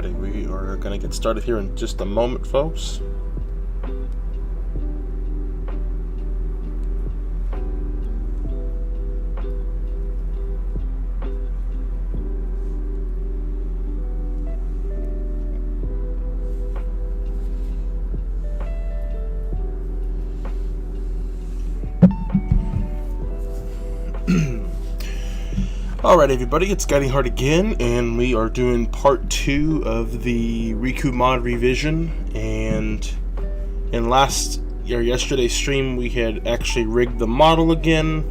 Alrighty, we are going to get started here in just a moment, folks. Alright everybody, it's Guiding Heart again, and we are doing part 2 of the Riku mod revision. And in yesterday's stream we had actually rigged the model again.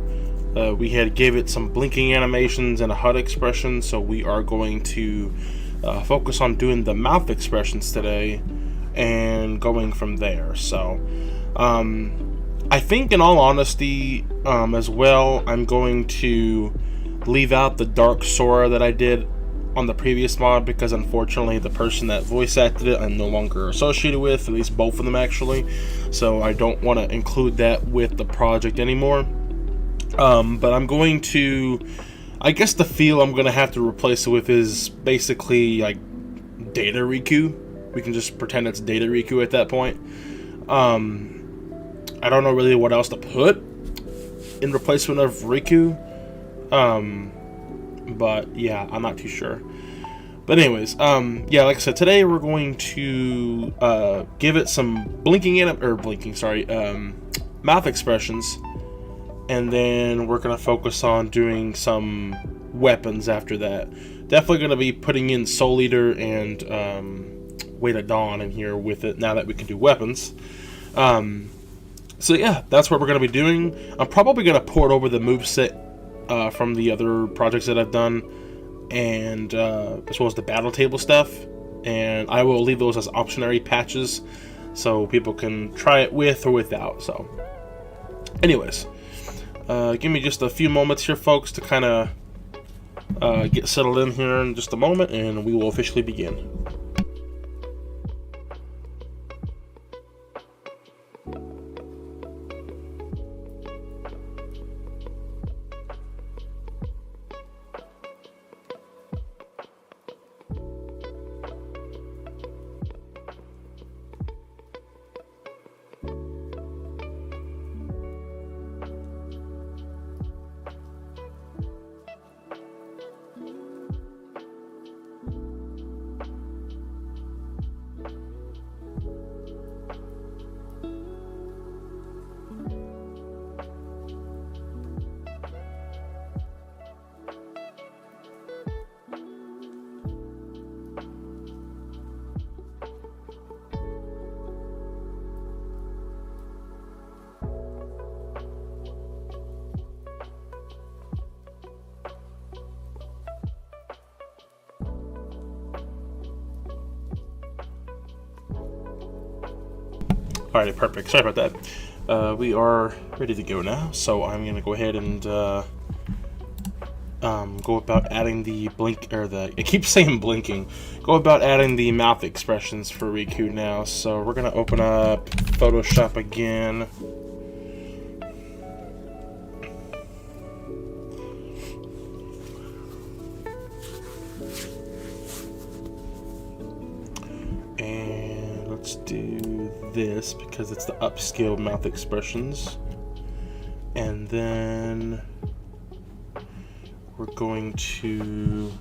We had gave it some blinking animations and a HUD expression, so we are going to focus on doing the mouth expressions today and going from there. So I think, in all honesty, as well, I'm going to leave out the dark Sora that I did on the previous mod, because unfortunately the person that voice acted it I'm no longer associated with, at least both of them actually, so I don't want to include that with the project anymore. But I'm going to, I guess the feel I'm going to have to replace it with is basically like Data Riku. We can just pretend it's Data Riku at that point. I don't know really what else to put in replacement of Riku. But yeah, I'm not too sure. But anyways, yeah, like I said, today we're going to give it some mouth expressions, and then we're gonna focus on doing some weapons after that. Definitely gonna be putting in Soul Eater and Way to Dawn in here with it now that we can do weapons. So yeah, that's what we're gonna be doing. I'm probably gonna port over the moveset from the other projects that I've done, and as well as the battle table stuff, and I will leave those as optionary patches so people can try it with or without. So anyways, give me just a few moments here, folks, to kind of get settled in here in just a moment, and we will officially begin. Alright, perfect. Sorry about that. We are ready to go now, so I'm gonna go ahead and go about adding the I keep saying blinking. Go about adding the mouth expressions for Riku now. So we're gonna open up Photoshop again. And let's do this because it's the upscale mouth expressions, and then we're going to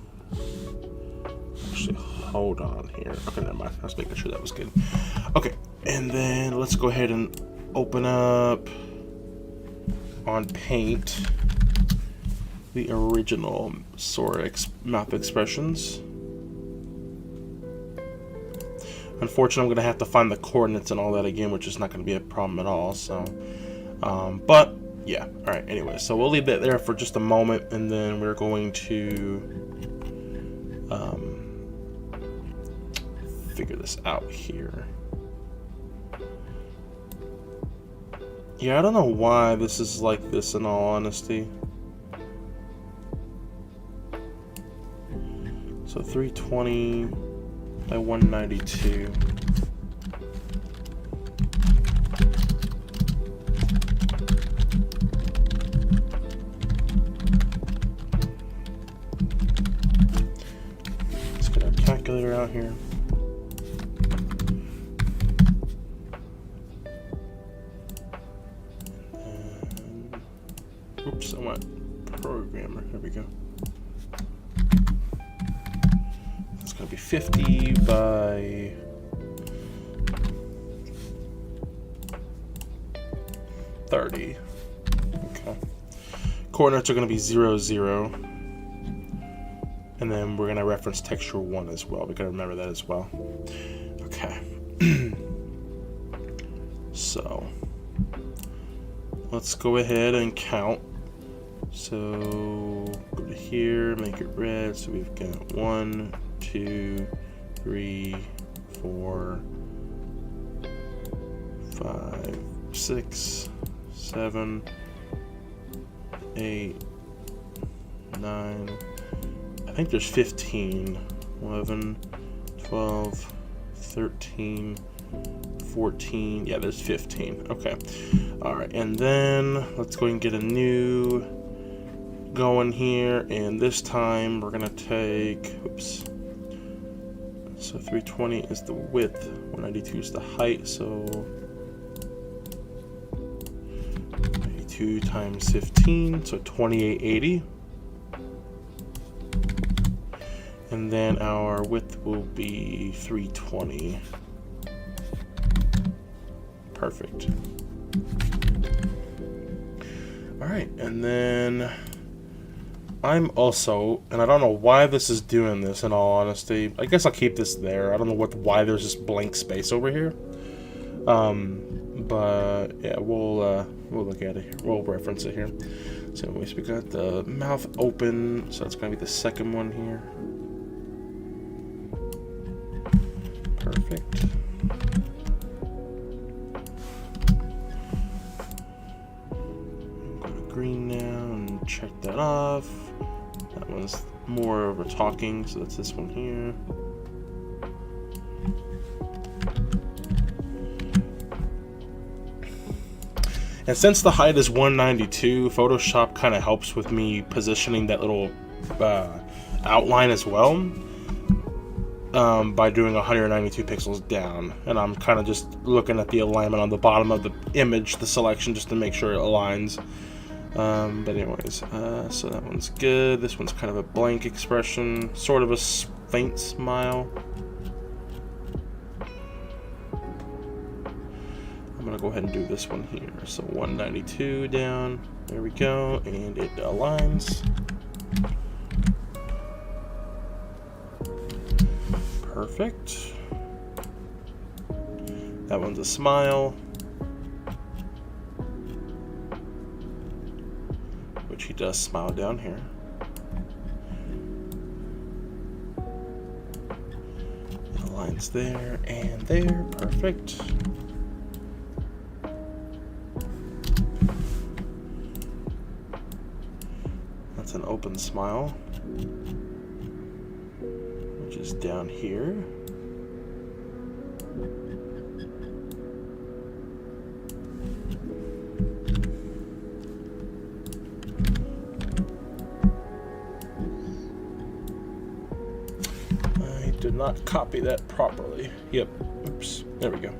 actually hold on here. Okay, never mind. I was making sure that was good. Okay, and then let's go ahead and open up on Paint the original Sora mouth expressions. Unfortunately, I'm going to have to find the coordinates and all that again, which is not going to be a problem at all. So, but yeah, all right. Anyway, so we'll leave that there for just a moment, and then we're going to figure this out here. Yeah, I don't know why this is like this, in all honesty. So 320 by 192. Let's get our calculator. calculator out here. And, oops, I want programmer. There we go. It's going to be 50 by 30. Okay. Coordinates are going to be 0, 0. And then we're going to reference texture 1 as well. We got to remember that as well. Okay. So let's go ahead and count. So go to here, make it red. So we've got 1, 2, 3, 4, 5, 6, 7, 8, 9. I think there's 15. 11, 12, 13, 14. Yeah, there's 15. Okay. All right. And then let's go and get a new going here. And this time we're going to take, oops. So 320 is the width. 192 is the height. So 82 times 15. So 2880. And then our width will be 320. Perfect. All right, and then I'm also, and I don't know why this is doing this in all honesty. I guess I'll keep this there. I don't know why there's this blank space over here. But yeah, we'll look at it here. We'll reference it here. So anyways, we got the mouth open, so that's gonna be the second one here. Perfect. Go to green now and check that off. That one's more over talking, so that's this one here. And since the height is 192, Photoshop kind of helps with me positioning that little outline as well. By doing 192 pixels down, and I'm kind of just looking at the alignment on the bottom of the image, the selection, just to make sure it aligns. But anyways, so that one's good. This one's kind of a blank expression, sort of a faint smile. I'm gonna go ahead and do this one here. So 192 down, there we go, and it aligns. Perfect. That one's a smile, which he does smile down here. The lines there and there. Perfect. That's an open smile, which is down here. I did not copy that properly. Yep. Oops. There we go.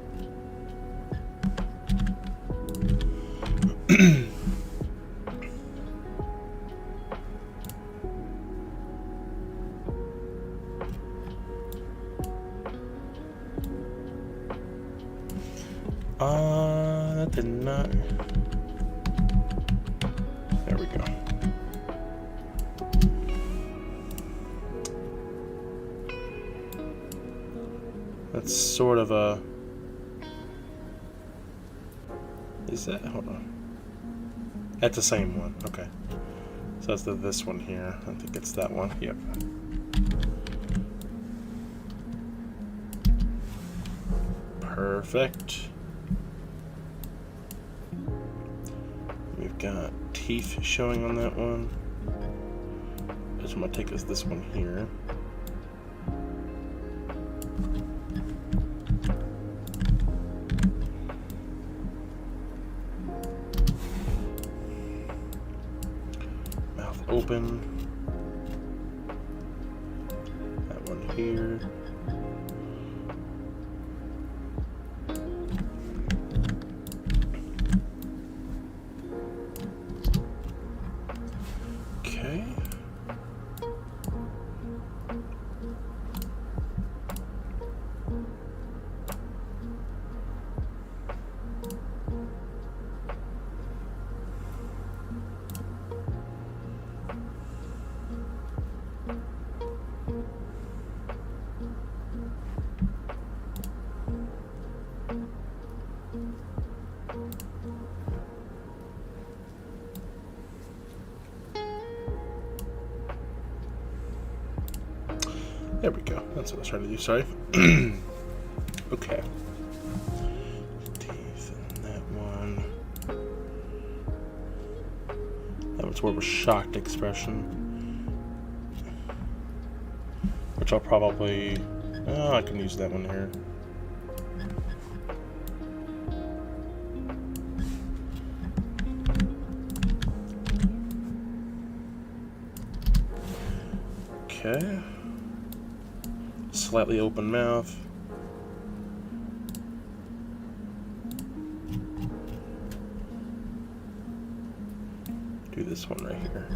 That did not. There we go. That's sort of a. Is that? Hold on. That's the same one. Okay. So that's this one here. I think it's that one. Yep. Perfect. We've got teeth showing on that one. Which I'm gonna take as this one here. Mouth open. That one here. There we go. That's what I was trying to do. Sorry. Okay. Teeth in that one. That was more of a shocked expression. Which I'll probably... Oh, I can use that one here. Okay. Slightly open mouth. Do this one right here.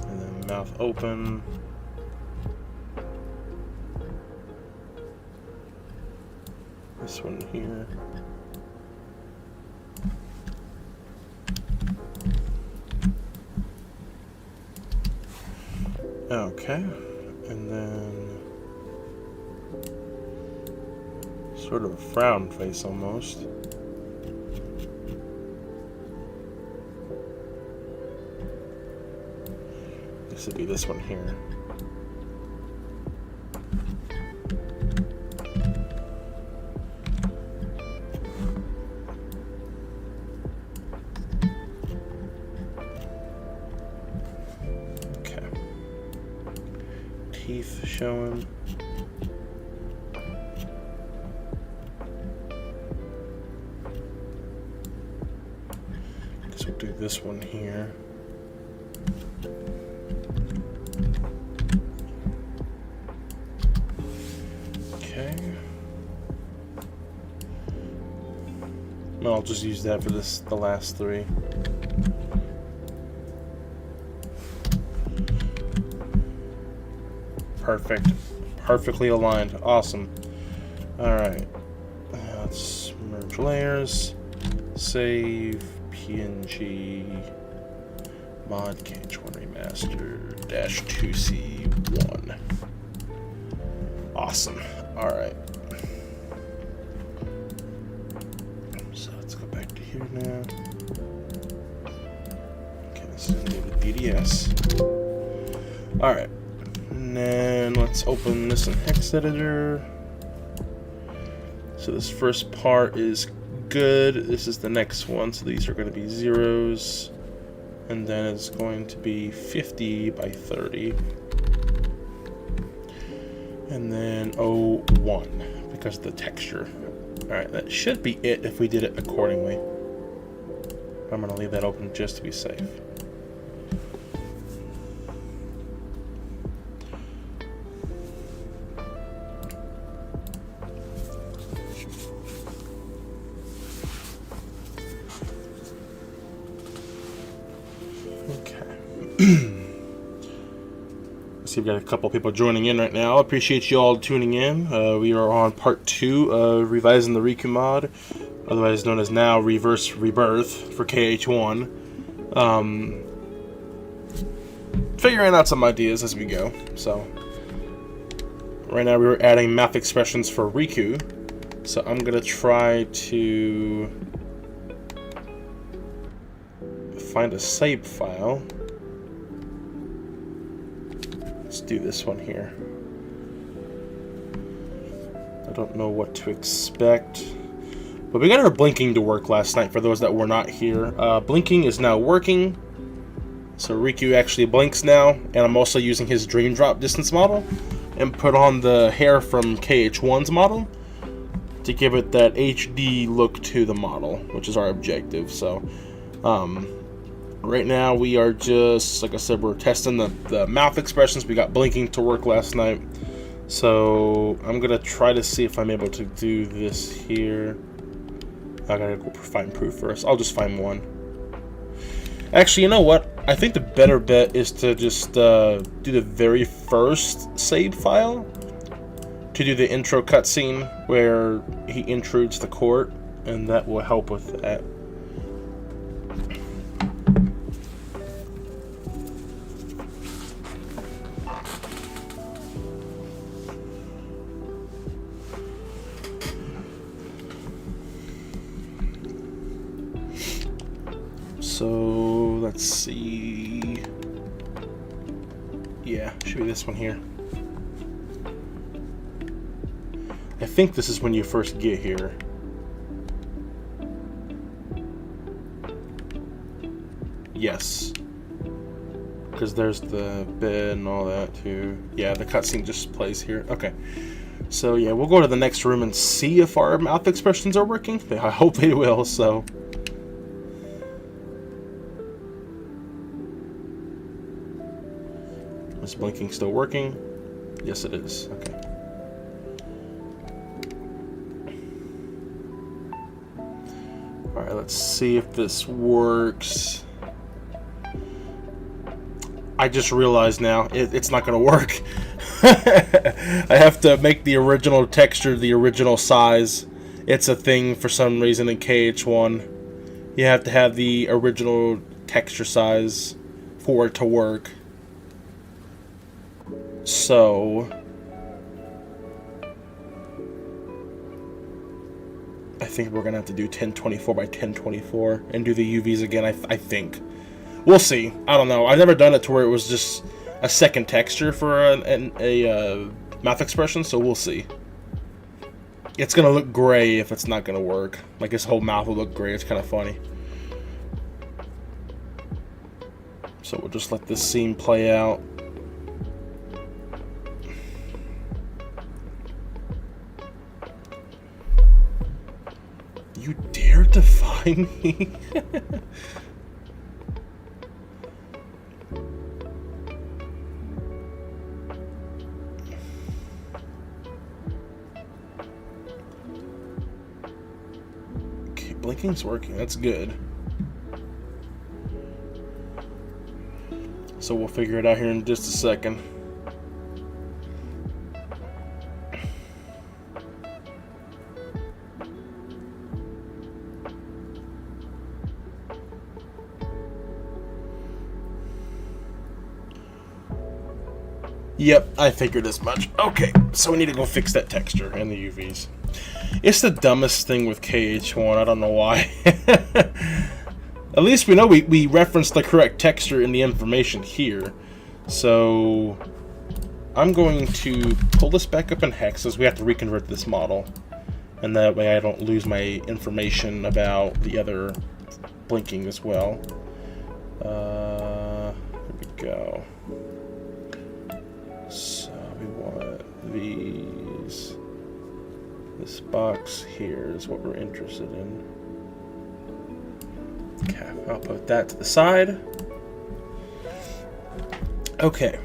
And then mouth open. This one here. Okay, and then sort of a frown face almost. This would be this one here. Teeth showing. Guess we'll do this one here. Okay. I'll just use that for the last three. Perfect. Perfectly aligned. Awesome. Alright. Let's merge layers. Save. PNG. Mod KH1 Remaster. -2C1. Awesome. Alright. So let's go back to here now. Okay, this is going to be the DDS. Alright. And then let's open this in Hex Editor. So this first part is good. This is the next one. So these are going to be zeros. And then it's going to be 50 by 30. And then 01 because of the texture. Alright, that should be it if we did it accordingly. I'm going to leave that open just to be safe. See, we've got a couple people joining in right now. Appreciate you all tuning in. We are on part 2 of revising the Riku mod, otherwise known as now Reverse Rebirth for KH1. Figuring out some ideas as we go. So right now we're adding math expressions for Riku. So I'm gonna try to find a save file. Let's do this one here. I don't know what to expect. But we got our blinking to work last night for those that were not here. Blinking is now working. So Riku actually blinks now. And I'm also using his dream drop distance model. And put on the hair from KH1's model. To give it that HD look to the model. Which is our objective. So, right now we are just, like I said, we're testing the mouth expressions. We got blinking to work last night. So I'm going to try to see if I'm able to do this here. I got to go find proof first. I'll just find one. Actually, you know what? I think the better bet is to just do the very first save file. To do the intro cutscene where he intrudes the court. And that will help with that. So let's see. Yeah, should be this one here. I think this is when you first get here. Yes. Because there's the bed and all that too. Yeah, the cutscene just plays here. Okay. So yeah, we'll go to the next room and see if our mouth expressions are working. I hope they will, so. Is blinking still working? Yes, it is. Okay. Alright, let's see if this works. I just realized now it's not going to work. I have to make the original texture the original size. It's a thing for some reason in KH1. You have to have the original texture size for it to work. So I think we're going to have to do 1024 by 1024 and do the UVs again, I think. We'll see. I don't know. I've never done it to where it was just a second texture for a mouth expression, so we'll see. It's going to look gray if it's not going to work. Like his whole mouth will look gray. It's kind of funny. So we'll just let this scene play out. You dare defy me? Okay, blinking's working. That's good. So we'll figure it out here in just a second. Yep, I figured as much. Okay, so we need to go fix that texture and the UVs. It's the dumbest thing with KH1. I don't know why. At least we know we referenced the correct texture in the information here. So I'm going to pull this back up in hexes. We have to reconvert this model. And that way I don't lose my information about the other blinking as well. There we go. So we want these. This box here is what we're interested in. Okay, I'll put that to the side. Okay.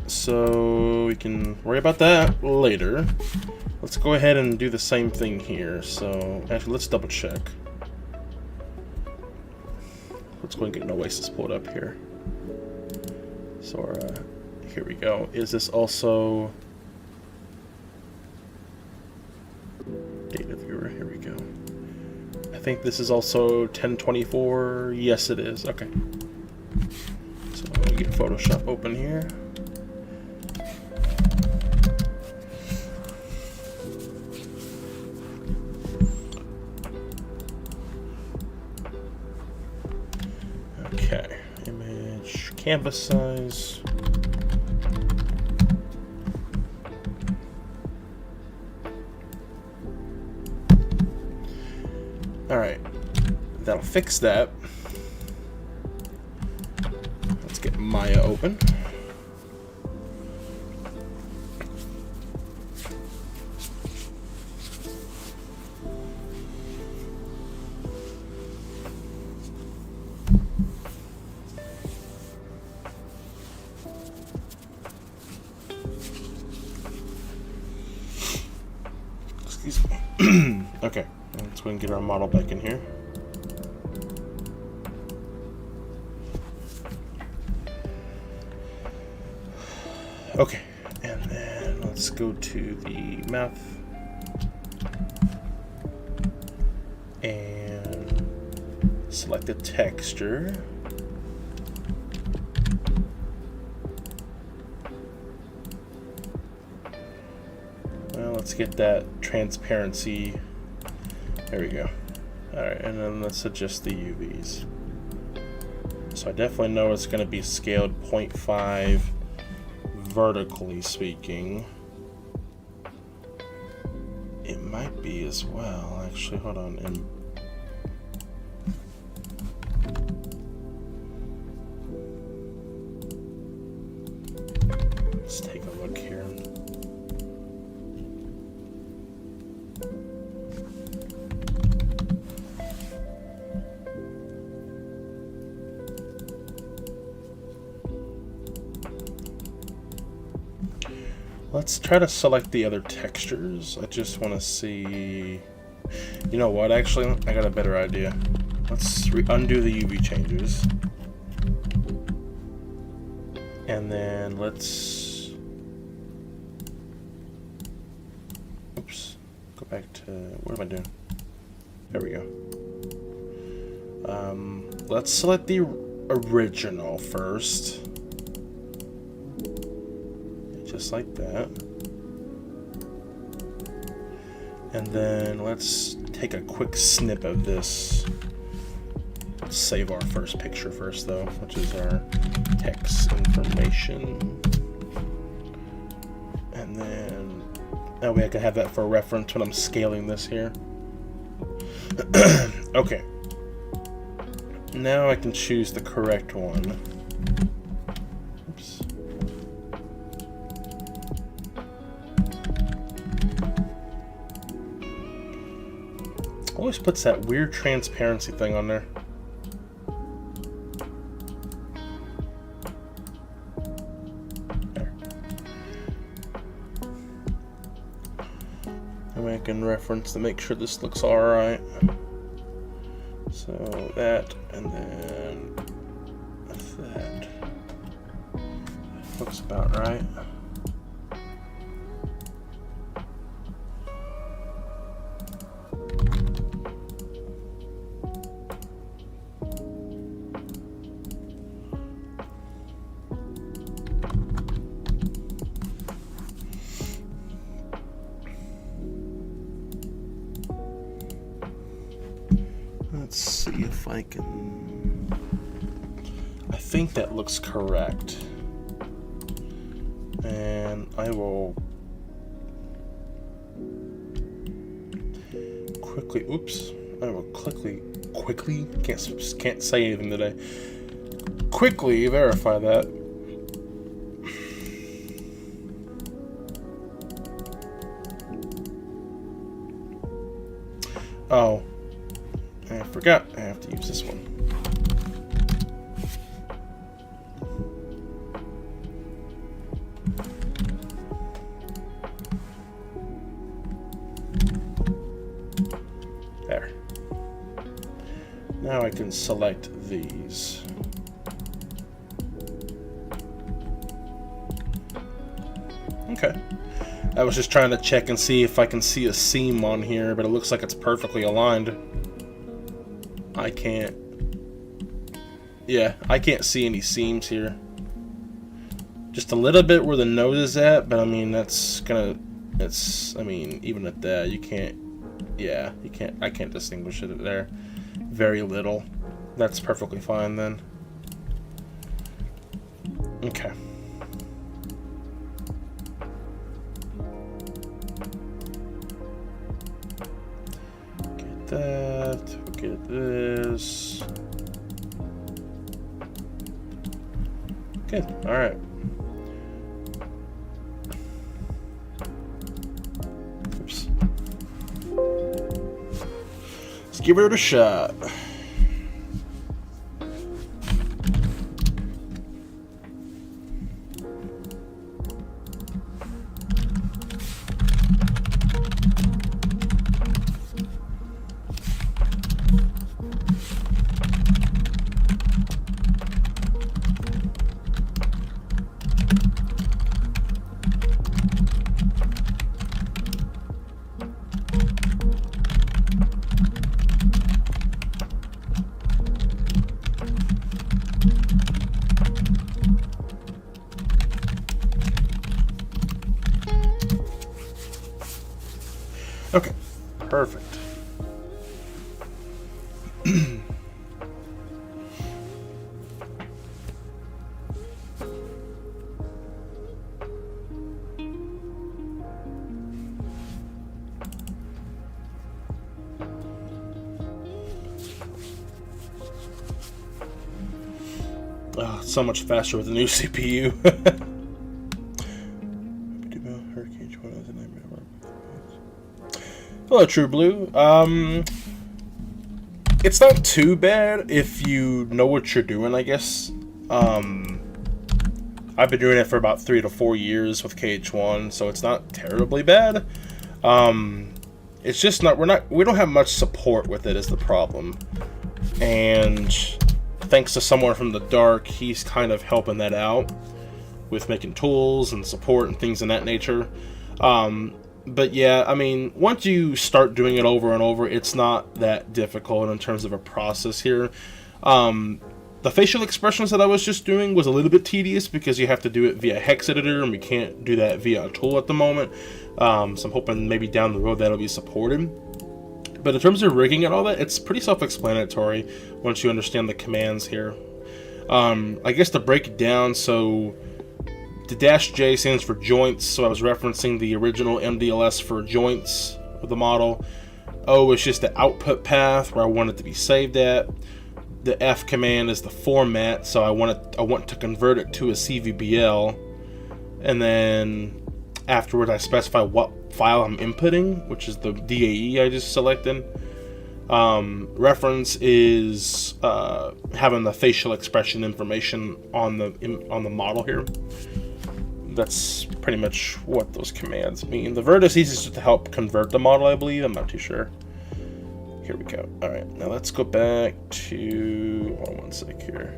So we can worry about that later. Let's go ahead and do the same thing here. So actually, let's double check. Let's go and get an Oasis pulled up here. So here we go. Is this also data viewer? Here we go. I think this is also 1024. Yes, it is. Okay. So let me get Photoshop open here. Okay. Image canvas size. Alright, that'll fix that. Let's get Maya open. Excuse me. Okay. Let's go and get our model back in here. Okay, and then let's go to the mouth and select the texture. Well, let's get that transparency. There we go. Alright, and then let's adjust the UVs. So I definitely know it's going to be scaled 0.5 vertically speaking. It might be as well, actually, hold on. And let's take a look here. Let's try to select the other textures. I just want to see... You know what, actually, I got a better idea. Let's undo the UV changes. And then let's... Oops. Go back to... What am I doing? There we go. Let's select the original first. Just like that. And then let's take a quick snip of this. Let's save our first picture first though, which is our text information. And then that way I can have that for reference when I'm scaling this here. Okay. Now I can choose the correct one. Oops. Always puts that weird transparency thing on there. There. And we can reference to make sure this looks alright. So that, and then that. Looks about right. Let's see if I can... I think that looks correct. And I will quickly, oops, I will quickly, can't say anything today. Quickly verify that. Oh. I forgot I have to use this one. There. Now I can select these. Okay. I was just trying to check and see if I can see a seam on here, but it looks like it's perfectly aligned. I can't. Yeah, I can't see any seams here. Just a little bit where the nose is at, but I mean that's gonna. It's. I mean, even at that, you can't. Yeah, you can't. I can't distinguish it there. Very little. That's perfectly fine then. Okay. Get that. Get this. Good. All right. Oops. Let's give it a shot. Okay, perfect. Oh, so much faster with the new CPU. Hello, True Blue. It's not too bad if you know what you're doing, I guess. I've been doing it for about 3 to 4 years with KH1, so it's not terribly bad. It's just not, we don't have much support with it is the problem. And thanks to someone from the dark, he's kind of helping that out with making tools and support and things in that nature. But yeah, I mean, once you start doing it over and over, it's not that difficult in terms of a process here. The facial expressions that I was just doing was a little bit tedious because you have to do it via hex editor, and we can't do that via a tool at the moment. So I'm hoping maybe down the road that'll be supported. But in terms of rigging and all that, it's pretty self-explanatory once you understand the commands here. I guess to break it down, so the -J stands for joints, so I was referencing the original MDLS for joints of the model. O is just the output path where I want it to be saved at. The F command is the format, so I want to convert it to a CVBL, and then afterward I specify what file I'm inputting, which is the DAE I just selected. Reference is having the facial expression information on the model here. That's pretty much what those commands mean. The vertices is just to help convert the model, I believe. I'm not too sure. Here we go. All right, now let's go back to, hold on one sec here.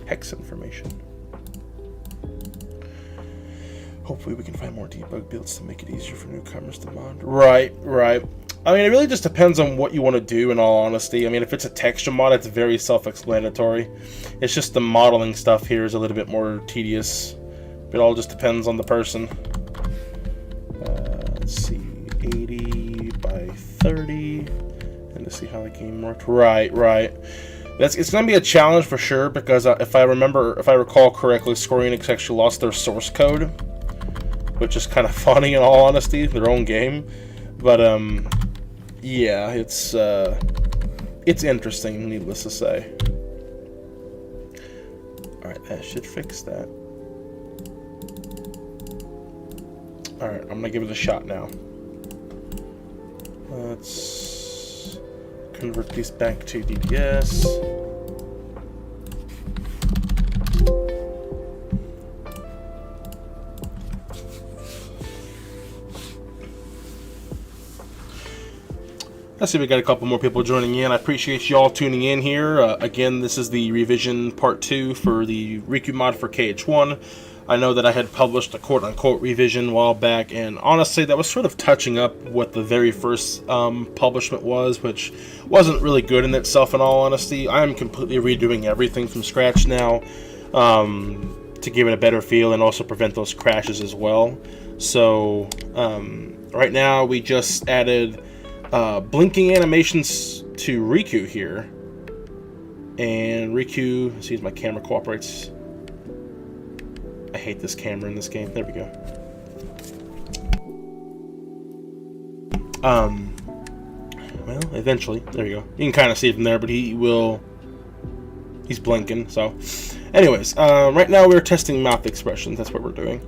Hex information. Hopefully we can find more debug builds to make it easier for newcomers to mod. Right. I mean, it really just depends on what you want to do, in all honesty. I mean, if it's a texture mod, it's very self-explanatory. It's just the modeling stuff here is a little bit more tedious. It all just depends on the person. Let's see, 80 by 30, and to see how the game worked. Right. It's going to be a challenge for sure, because if I recall correctly, Square Enix actually lost their source code, which is kind of funny in all honesty, their own game. But yeah, it's interesting, needless to say. All right, that should fix that. Alright, I'm gonna give it a shot now. Let's convert these back to DDS. I see we got a couple more people joining in. I appreciate y'all tuning in here. Again, this is the revision part 2 for the Riku mod for KH1. I know that I had published a quote-unquote revision a while back, and honestly, that was sort of touching up what the very first publishment was, which wasn't really good in itself, in all honesty. I'm completely redoing everything from scratch now to give it a better feel and also prevent those crashes as well. So, right now, we just added blinking animations to Riku here. And Riku, let's see if my camera cooperates. I hate this camera in this game. There we go. Well, eventually. There you go. You can kind of see it from there, but he's blinking, so. Anyways, right now we're testing mouth expressions. That's what we're doing.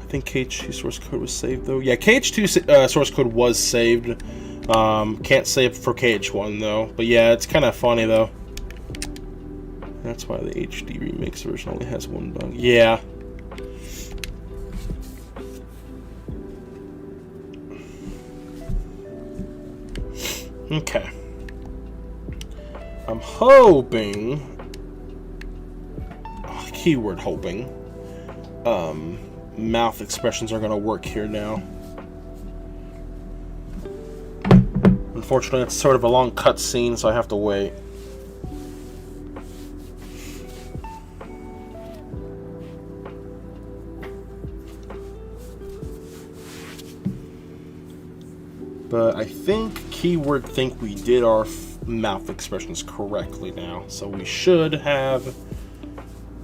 I think KH2 source code was saved, though. Yeah, KH2 source code was saved. Can't save for KH1, though. But yeah, it's kind of funny, though. That's why the HD remix version only has one bug. Yeah. Okay. I'm hoping, keyword hoping, mouth expressions are going to work here now. Unfortunately, it's sort of a long cutscene, so I have to wait. But I I think keyword think we did our mouth expressions correctly now, so we should have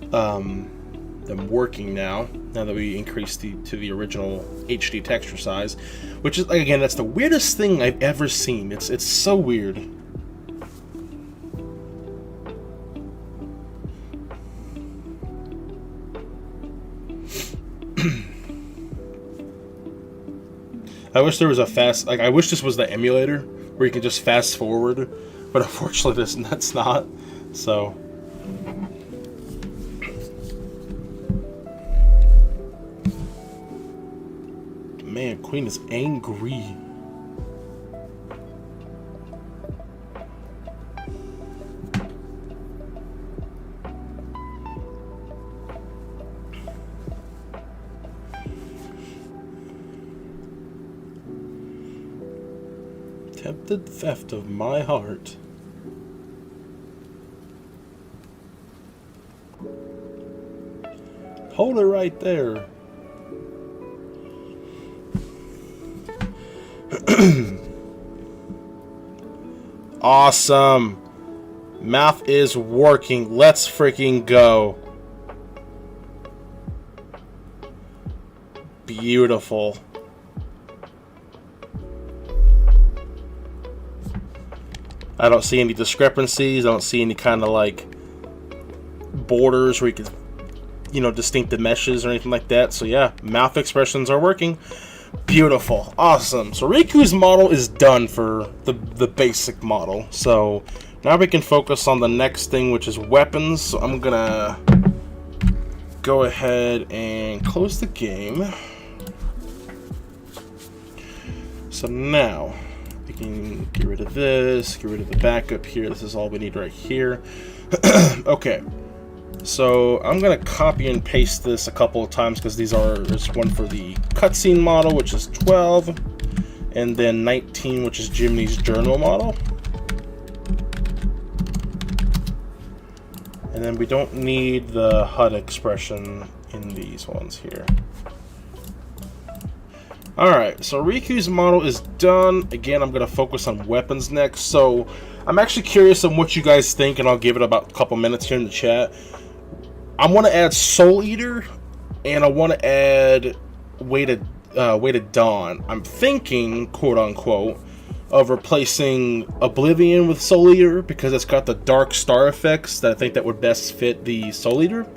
them working now that we increased to the original HD texture size, which is, again, that's the weirdest thing I've ever seen. It's so weird. I wish there was a fast, I wish this was the emulator where you can just fast forward, but unfortunately that's not. So man, Queen is angry. Attempted theft of my heart. Hold it right there. Awesome. Mouth is working. Let's freaking go. Beautiful. I don't see any discrepancies. I don't see any kind of like borders where you can, you know, distinct the meshes or anything like that. So yeah, mouth expressions are working. Beautiful. Awesome. So Riku's model is done for the basic model. So now we can focus on the next thing, which is weapons. So I'm gonna go ahead and close the game. So now we can get rid of this, get rid of the backup here. This is all we need right here. Okay. So I'm gonna copy and paste this a couple of times because there's one for the cutscene model, which is 12, and then 19, which is Jiminy's journal model. And then we don't need the HUD expression in these ones here. Alright, so Riku's model is done. Again, I'm gonna focus on weapons next. So I'm actually curious on what you guys think, and I'll give it about a couple minutes here in the chat. I want to add Soul Eater, and I want to add Weighted Dawn. I'm thinking, quote unquote, of replacing Oblivion with Soul Eater because it's got the dark star effects that I think that would best fit the Soul Eater.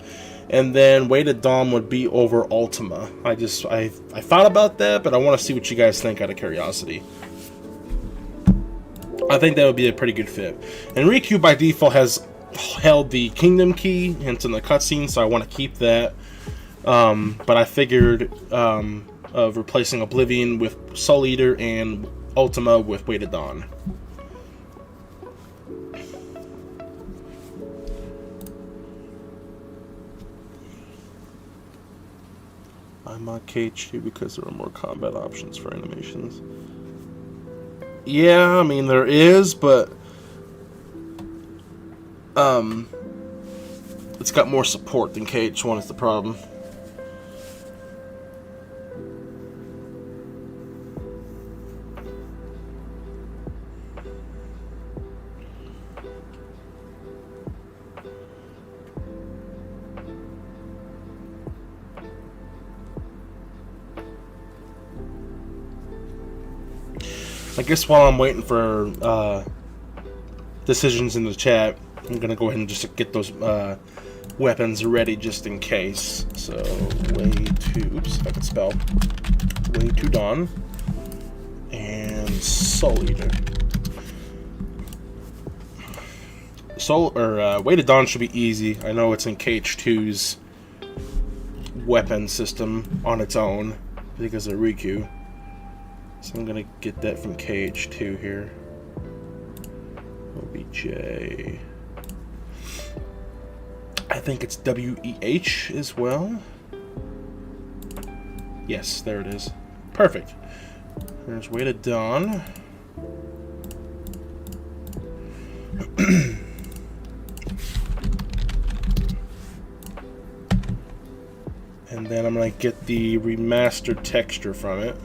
And then Weighted Dawn would be over Ultima. I thought about that, but I want to see what you guys think out of curiosity. I think that would be a pretty good fit. And Riku by default has held the Kingdom Key, hence in the cutscene, so I want to keep that. But I figured of replacing Oblivion with Soul Eater and Ultima with Weighted Dawn. I'm on KH2 because there are more combat options for animations. Yeah, I mean there is, but it's got more support than KH1 is the problem. I guess while I'm waiting for decisions in the chat, I'm gonna go ahead and just get those weapons ready just in case. So oops, if I can spell, Weighted Dawn and Soul Eater. Weighted Dawn should be easy. I know it's in KH2's weapon system on its own because of Riku. So I'm gonna get that from KH2 here. OBJ. I think it's WEH as well. Yes, there it is. Perfect. There's Weighted Dawn. And then I'm gonna get the remastered texture from it.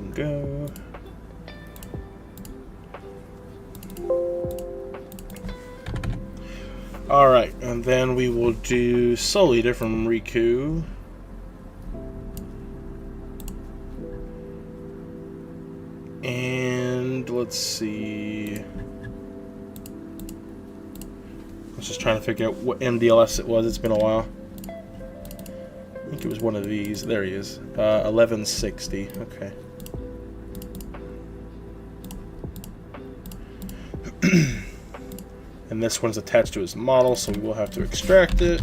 Bingo. Alright, and then we will do Soul Leader from Riku. And let's see. I was just trying to figure out what MDLS it was. It's been a while. I think it was one of these. There he is. 1160. Okay. And this one's attached to his model, so we will have to extract it.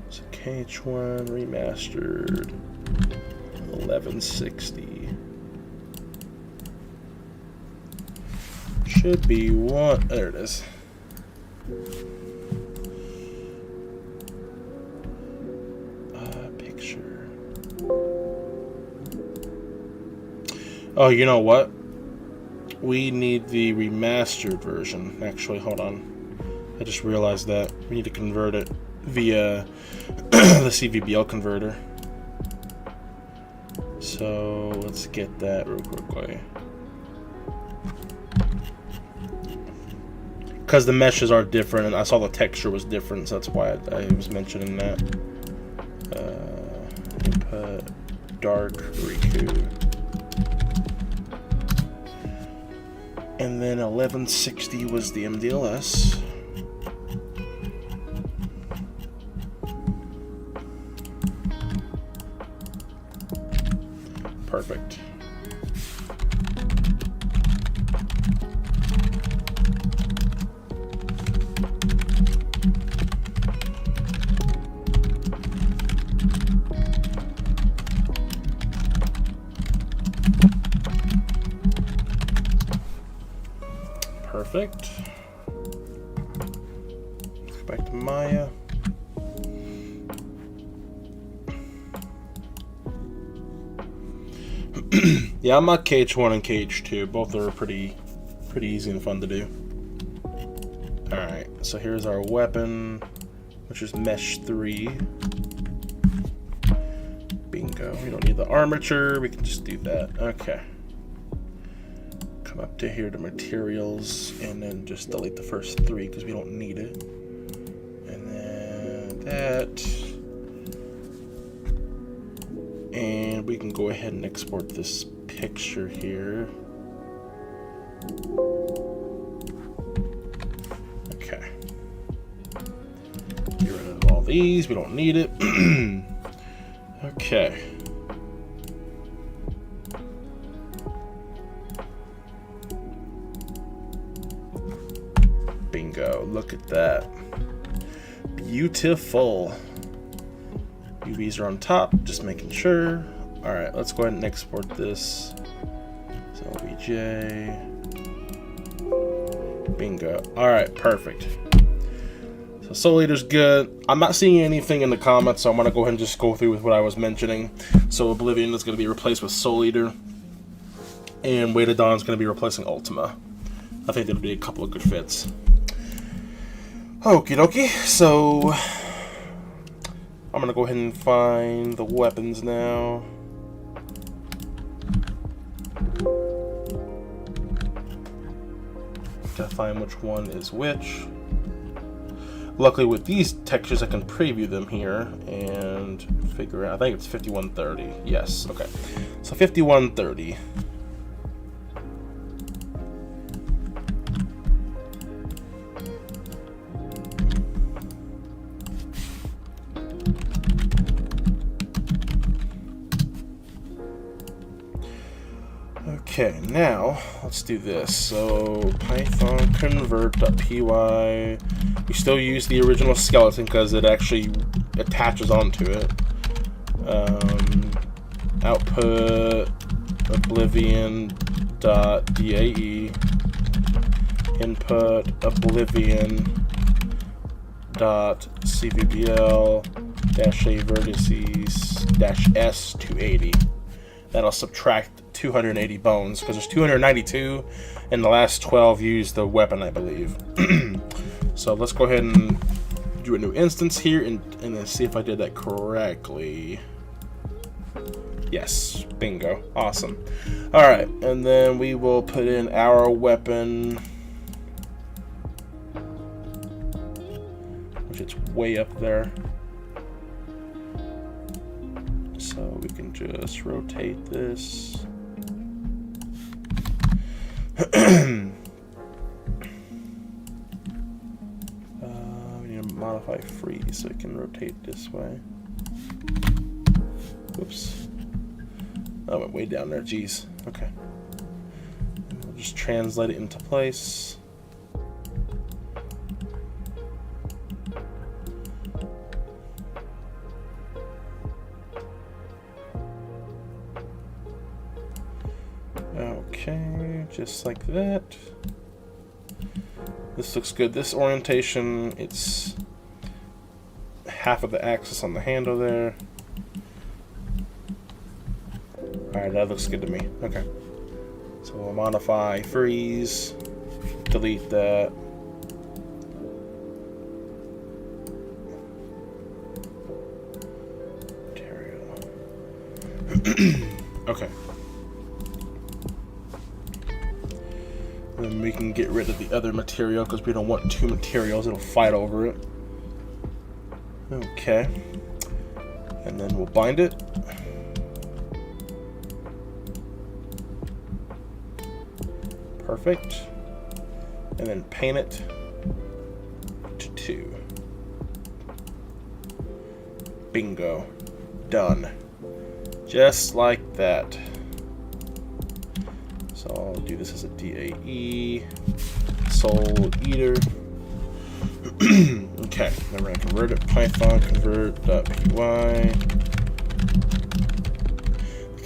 So KH1 remastered 1160. Should be one. There it is. Picture. Oh, you know what? We need the remastered version. Actually, hold on. I just realized that we need to convert it via the CVBL converter. So let's get that real quickly. Because the meshes are different, and I saw the texture was different, so that's why I was mentioning that. Input dark Riku. And then 1160 was the MDLS. Perfect. Perfect. Let's go back to Maya. Yeah, I'm at KH1 and KH2. Both are pretty easy and fun to do. Alright, so here's our weapon, which is Mesh 3. Bingo. We don't need the armature, we can just do that. Okay. Come up to here to materials, and then just delete the first 3 because we don't need it. And then that. And we can go ahead and export this picture here. Okay. Get rid of all these, we don't need it. Okay. Bingo, look at that. Beautiful. UVs are on top, just making sure. Alright, let's go ahead and export this. So LBJ. Bingo. Alright, perfect. So Soul Leader's good. I'm not seeing anything in the comments, so I'm going to go ahead and just go through with what I was mentioning. So Oblivion is going to be replaced with Soul Leader. And Weight of Dawn is going to be replacing Ultima. I think that'll be a couple of good fits. Okie dokie, so I'm gonna go ahead and find the weapons now. Gotta find which one is which. Luckily with these textures I can preview them here and figure out. I think it's 5130. Yes, okay. So 5130. Okay, now let's do this. So Python convert.py. We still use the original skeleton because it actually attaches onto it. Output oblivion.dae. Input oblivion.cvbl-a vertices-s 280. That'll subtract 280 bones because there's 292 and the last 12 use the weapon, I believe. So let's go ahead and do a new instance here and then see if I did that correctly. Yes, bingo. Awesome. Alright, and then we will put in our weapon, which it's way up there. So we can just rotate this. We need to modify freeze so it can rotate this way. Whoops. I went way down there, jeez. Okay. And we'll just translate it into place. Okay, just like that. This looks good. This orientation, it's half of the axis on the handle there. Alright, that looks good to me. Okay. So we'll modify freeze, delete that. Okay. And then we can get rid of the other material because we don't want two materials, it'll fight over it. Okay. And then we'll bind it. Perfect. And then paint it to 2. Bingo. Done. Just like that. So I'll do this as a DAE. Soul Eater. Okay, then we're going to convert it. Python convert.py.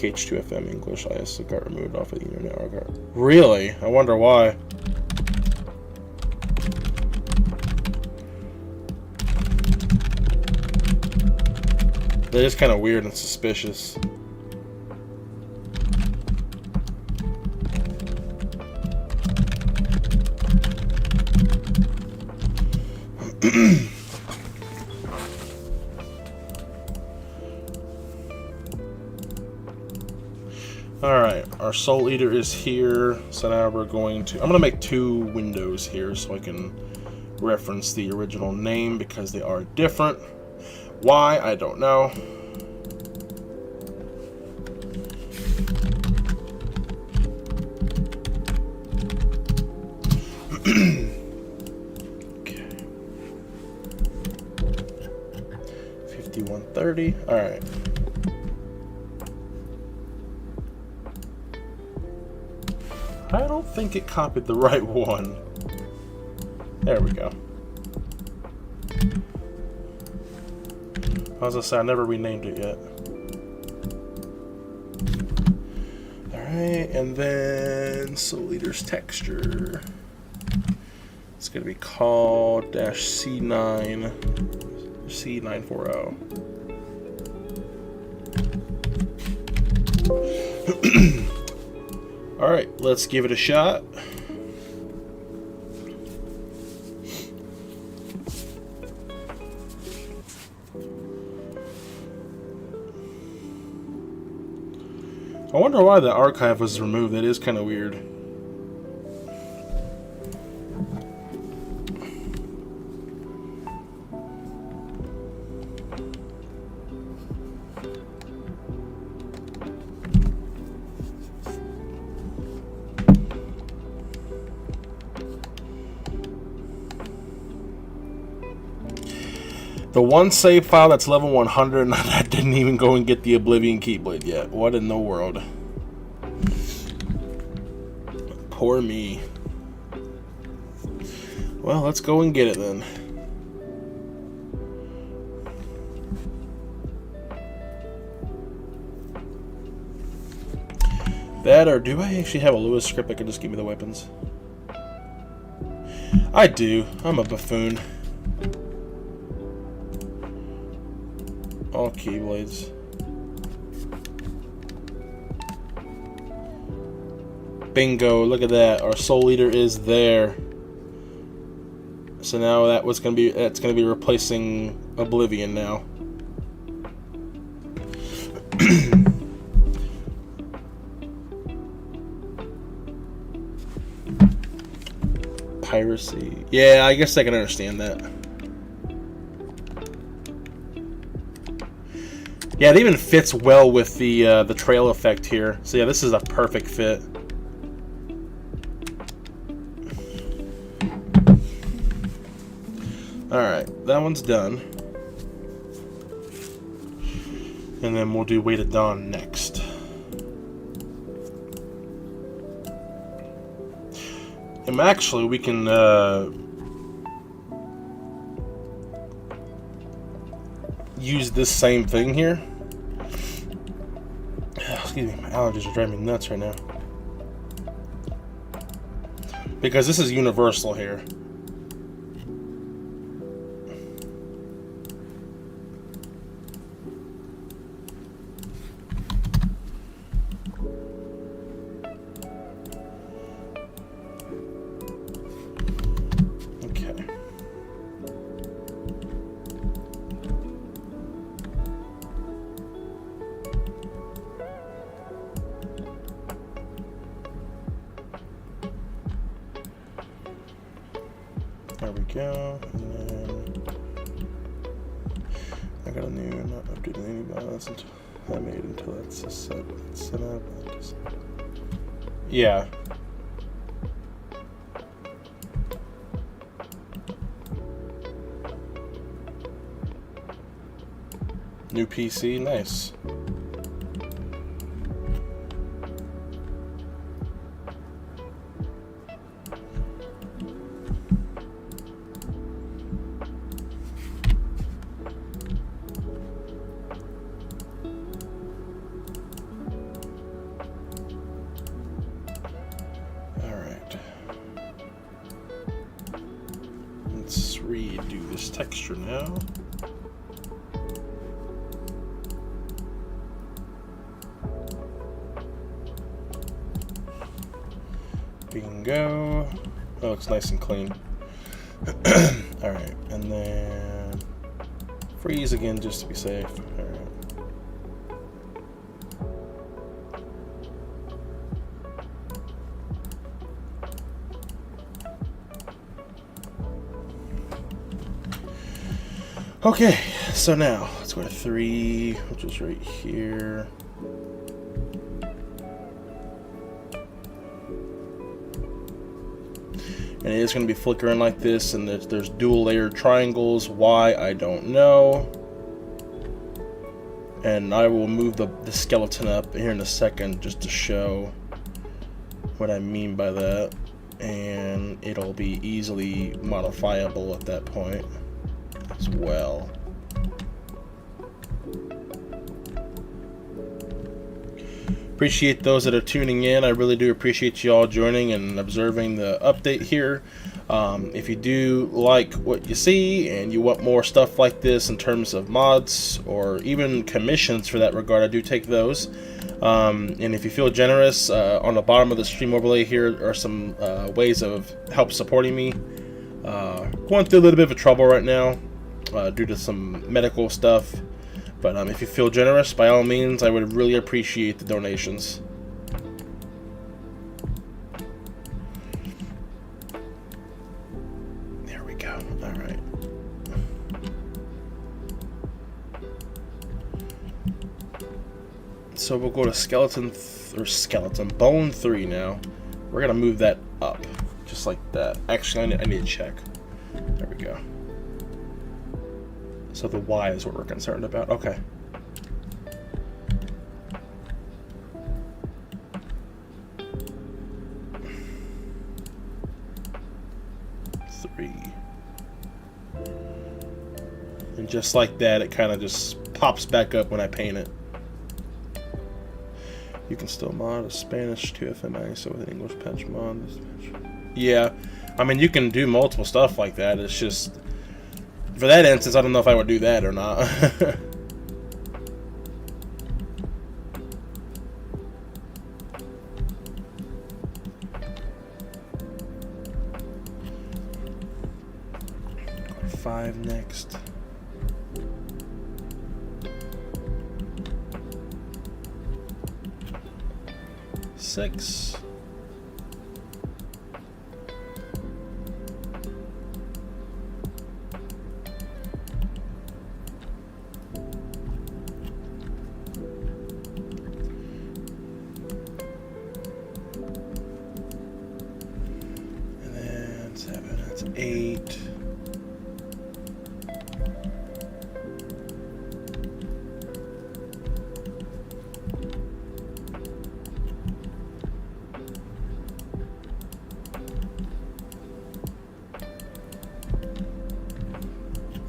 KH2FM English ISO got removed off of the internet archive. Really? I wonder why. That is kind of weird and suspicious. Alright, our Soul Eater is here, so now we're going to... I'm going to make 2 windows here so I can reference the original name because they are different. Why? I don't know. Okay. 5130. Alright. I don't think it copied the right one. There we go. I was gonna say, I never renamed it yet. Alright, and then Soul Eater's texture. It's gonna be called -C9 C940. Alright, let's give it a shot. I wonder why the archive was removed. That is kind of weird. The one save file that's level 100, and that didn't even go and get the Oblivion Keyblade yet. What in the world? Poor me. Well, let's go and get it then. That, or do I actually have a Lewis script that can just give me the weapons? I do. I'm a buffoon. All Keyblades. Bingo, look at that. Our Soul Eater is there. So now that's gonna be replacing Oblivion now. accuracy. Yeah, I guess I can understand that. Yeah, it even fits well with the trail effect here. So yeah, this is a perfect fit. Alright, that one's done. And then we'll do Weight of Dawn next. And actually, we can use this same thing here. Excuse me, my allergies are driving me nuts right now. Because this is universal here. There we go, and then I got a new, not updating any balance until I made until that's set up. Yeah. New PC, nice. Let's redo this texture now. Bingo. Oh, looks nice and clean. Alright, and then freeze again just to be safe. Alright. Okay, so now let's go to 3, which is right here. And it is going to be flickering like this, and there's dual layered triangles. Why, I don't know. And I will move the skeleton up here in a second just to show what I mean by that. And it'll be easily modifiable at that point as well. Appreciate those that are tuning in. I really do appreciate you all joining and observing the update here. If you do like what you see and you want more stuff like this in terms of mods or even commissions for that regard, I do take those. And if you feel generous, on the bottom of the stream overlay here are some ways of help supporting me. Going through a little bit of trouble right now due to some medical stuff. But if you feel generous, by all means, I would really appreciate the donations. There we go. All right. So we'll go to bone 3 now. We're gonna move that up, just like that. Actually, I need to check. There we go. So the Y is what we're concerned about. Okay. And just like that, it kind of just pops back up when I paint it. You can still mod a Spanish 2FM ISO with an English patch mod. Yeah, I mean, you can do multiple stuff like that. It's just, for that instance, I don't know if I would do that or not. 5 next. Six.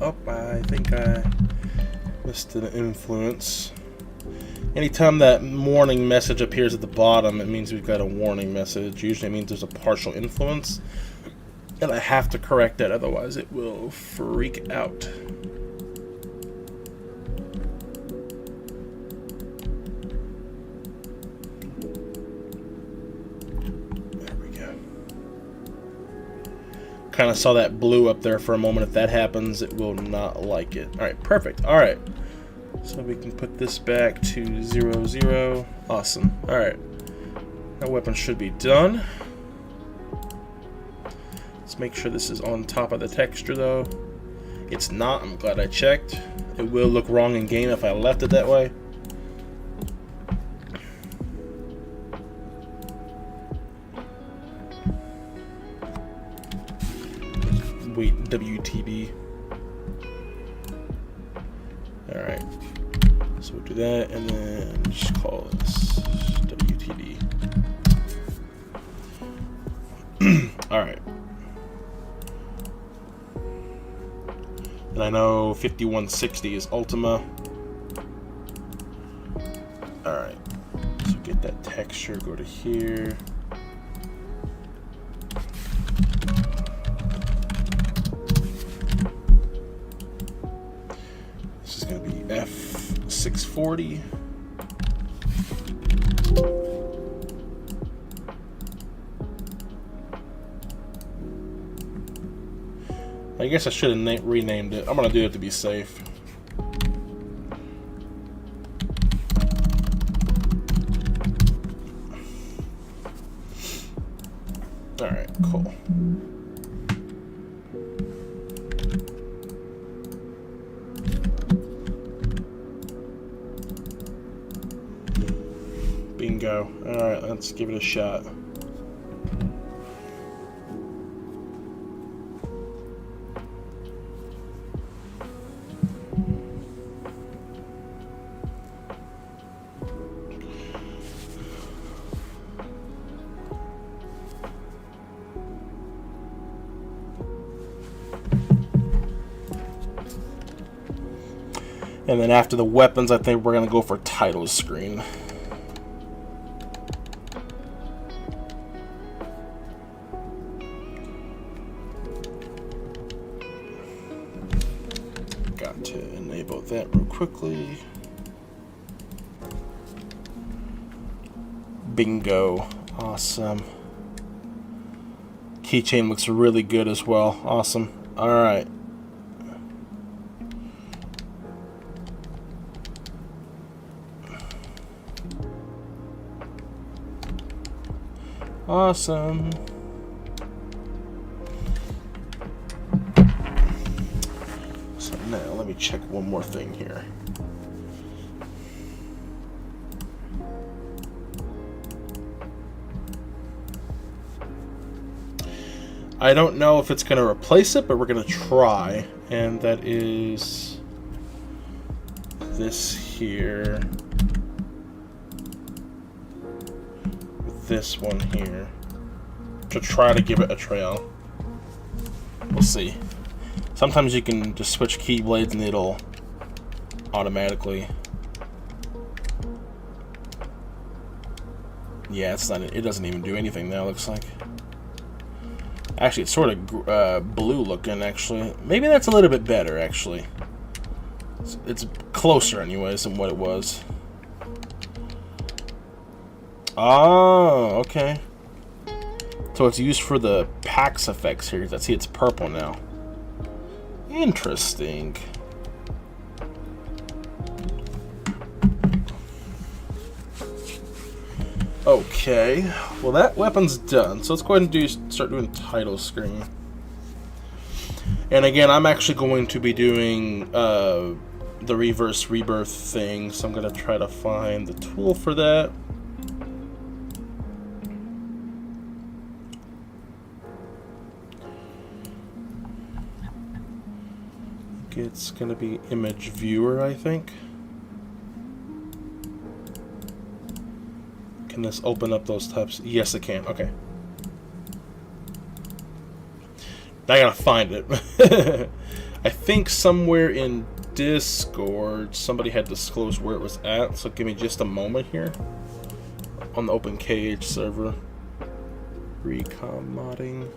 Oh, I think I missed an influence. Anytime that warning message appears at the bottom, it means we've got a warning message. Usually it means there's a partial influence. And I have to correct that, otherwise it will freak out. There we go. Kind of saw that blue up there for a moment. If that happens, it will not like it. Alright, perfect. Alright. So we can put this back to 0, 0. Awesome. Alright. That weapon should be done. Let's make sure this is on top of the texture, though. It's not. I'm glad I checked. It will look wrong in game if I left it that way. Wait, WTB. Alright. So we'll do that, and then just call this WTD. Alright. And I know 5160 is Ultima. Alright. So get that texture, go to here. This is going to be F640. I guess I should have renamed it. I'm going to do it to be safe. Alright, cool. Bingo. Alright, let's give it a shot. And then after the weapons, I think we're going to go for title screen. Got to enable that real quickly. Bingo. Awesome. Keychain looks really good as well. Awesome. Alright. Awesome. So now let me check one more thing here. I don't know if it's going to replace it, but we're going to try. And that is this here. This one here to try to give it a trail. We'll see. Sometimes you can just switch keyblades and it'll automatically. Yeah, it's not. It doesn't even do anything now. Looks like. Actually, it's sort of blue looking. Actually, maybe that's a little bit better. Actually, it's closer, anyways, than what it was. Oh, okay. So it's used for the PAX effects here. I see it's purple now. Interesting. Okay. Well, that weapon's done. So let's go ahead and start doing title screen. And again, I'm actually going to be doing the reverse rebirth thing. So I'm going to try to find the tool for that. It's going to be image viewer, I think. Can this open up those tabs? Yes, it can. Okay. I gotta find it. I think somewhere in Discord somebody had disclosed where it was at, so give me just a moment here. On the open KH server. Recom modding.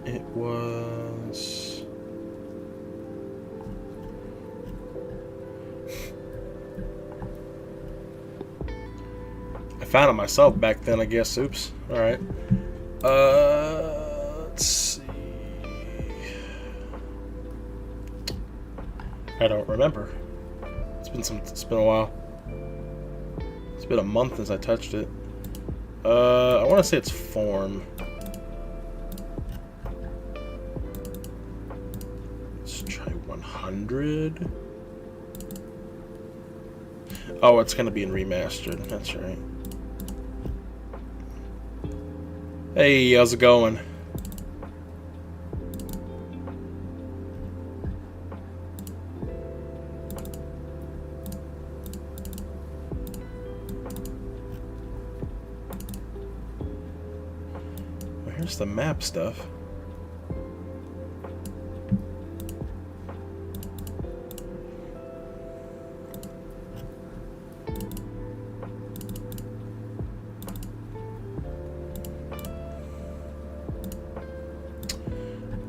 It was... I found it myself back then, I guess. Oops. Alright. Let's see. I don't remember. It's been a while. It's been a month since I touched it. I want to say it's form. Let's try 100. Oh, it's gonna be in remastered. That's right. Hey, how's it going? Well, here's the map stuff.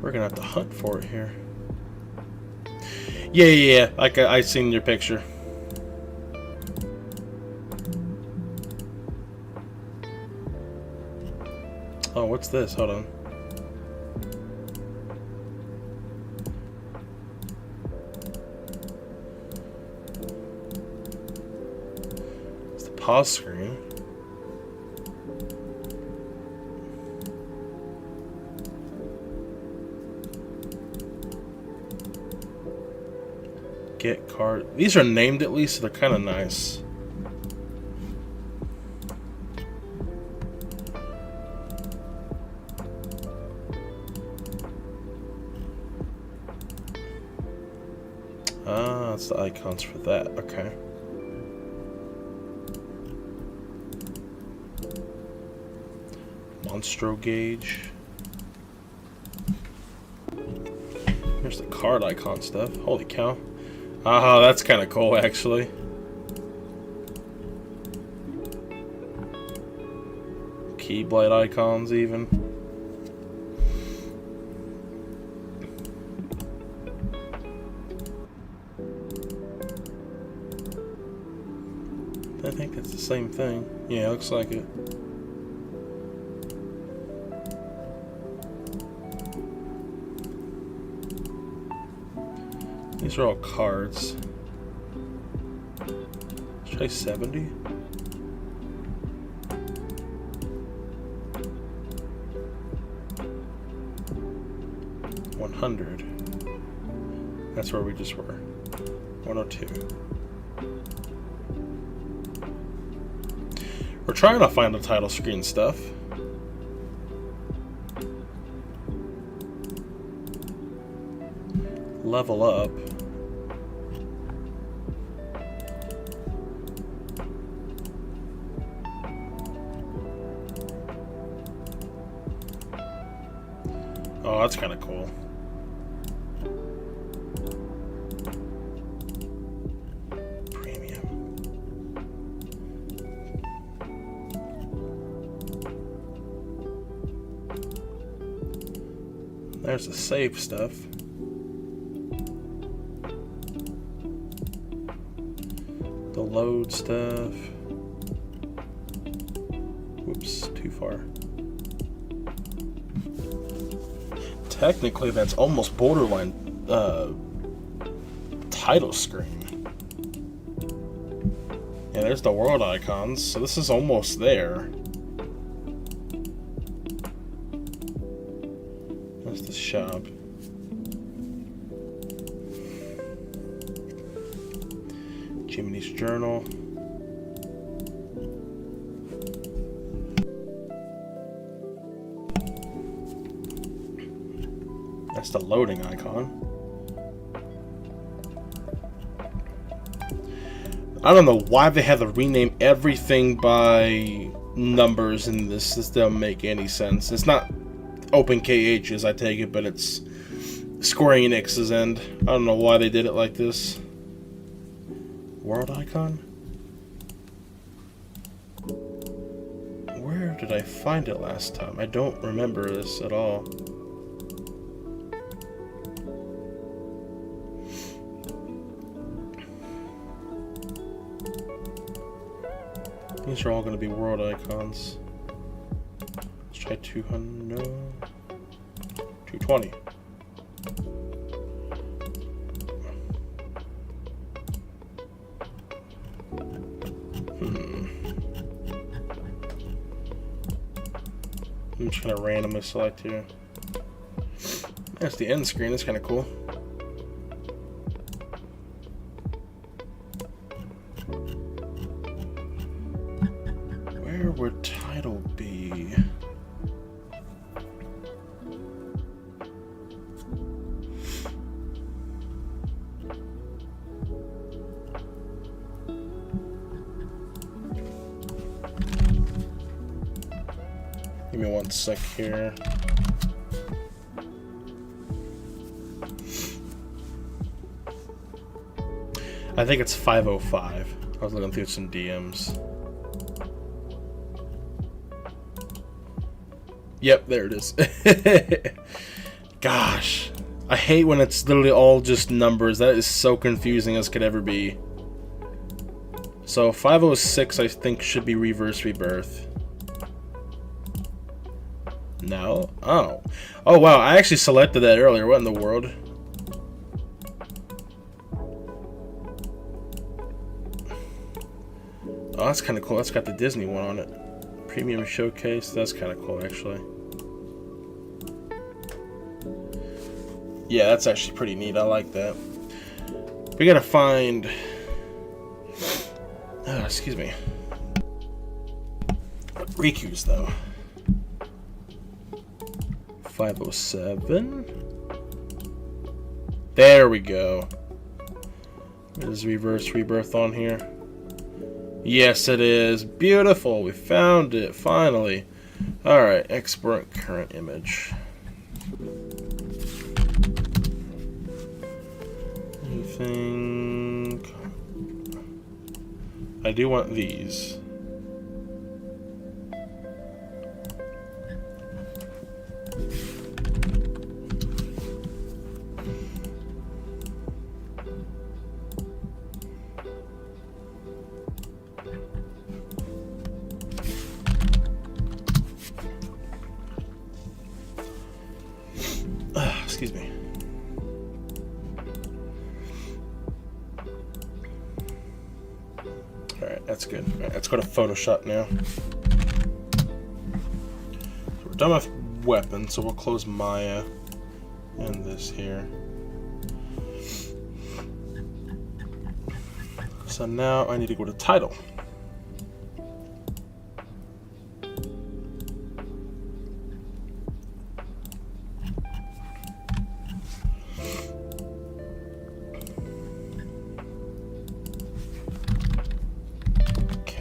We're gonna have to hunt for it here. Yeah. I seen your picture. Oh, what's this? Hold on. It's the pause screen. Get card. These are named at least, so they're kind of nice. Ah, that's the icons for that. Okay. Monstro gauge. Here's the card icon stuff. Holy cow. Ah, that's kind of cool, actually. Keyblade icons, even. I think it's the same thing. Yeah, looks like it. These are all cards. Let's try 70. 100. That's where we just were. 102. We're trying to find the title screen stuff. Level up. Oh, that's kind of cool. Premium. There's the save stuff. The load stuff. Whoops, too far. Technically, that's almost borderline title screen. Yeah, there's the world icons, so this is almost there. That's the shop. Jiminy's journal. That's just a loading icon. I don't know why they had to rename everything by numbers in this. This doesn't make any sense. It's not Open KH's, I take it, but it's Square Enix's end. I don't know why they did it like this. World icon? Where did I find it last time? I don't remember this at all. These are all going to be world icons. Let's try 200. No. 220. I'm just going to randomly select here. That's the end screen. That's kind of cool. Where would title be? Give me 1 sec here. I think it's 505. I was looking through some DMs. Yep, there it is. Gosh, I hate when it's literally all just numbers. That is so confusing as could ever be. So 506 I think should be Reverse Rebirth. No? Oh. Oh wow, I actually selected that earlier. What in the world? Oh, that's kind of cool. That's got the Disney one on it. Premium Showcase. That's kind of cool, actually. Yeah, that's actually pretty neat. I like that. We gotta find... excuse me. Riku's, though. 507. There we go. Is Reverse Rebirth on here? Yes, it is. Beautiful. We found it, finally. Alright, export current image. Anything... I do want these. Excuse me. Alright, that's good. Alright, let's go to Photoshop now. So we're done with weapons, so we'll close Maya and this here. So now I need to go to title.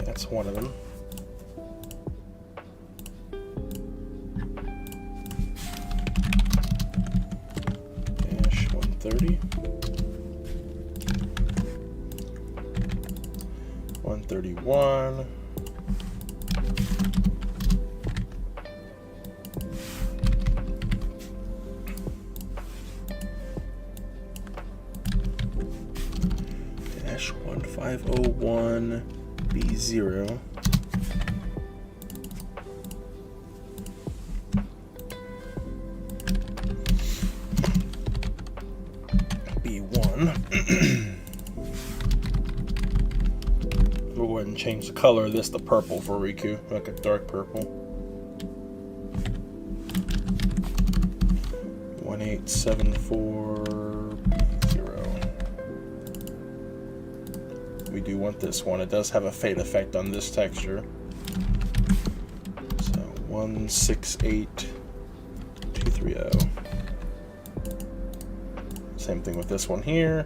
That's one of them. Dash 130. 131. Dash 1501. B0. B1. We'll go ahead and change the color of this to purple for Riku, like a dark purple. 1874 B0. We do want this one. It does have a fade effect on this texture. So 168230. Same thing with this one here.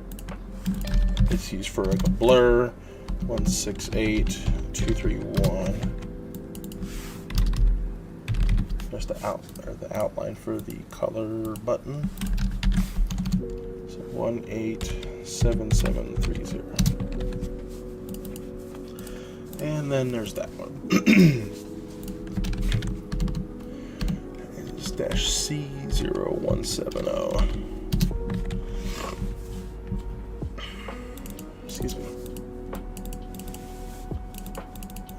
It's used for like a blur. 168,231. There's the outline for the color button. So 187730. And then there's that one. It's -C0170. Excuse me.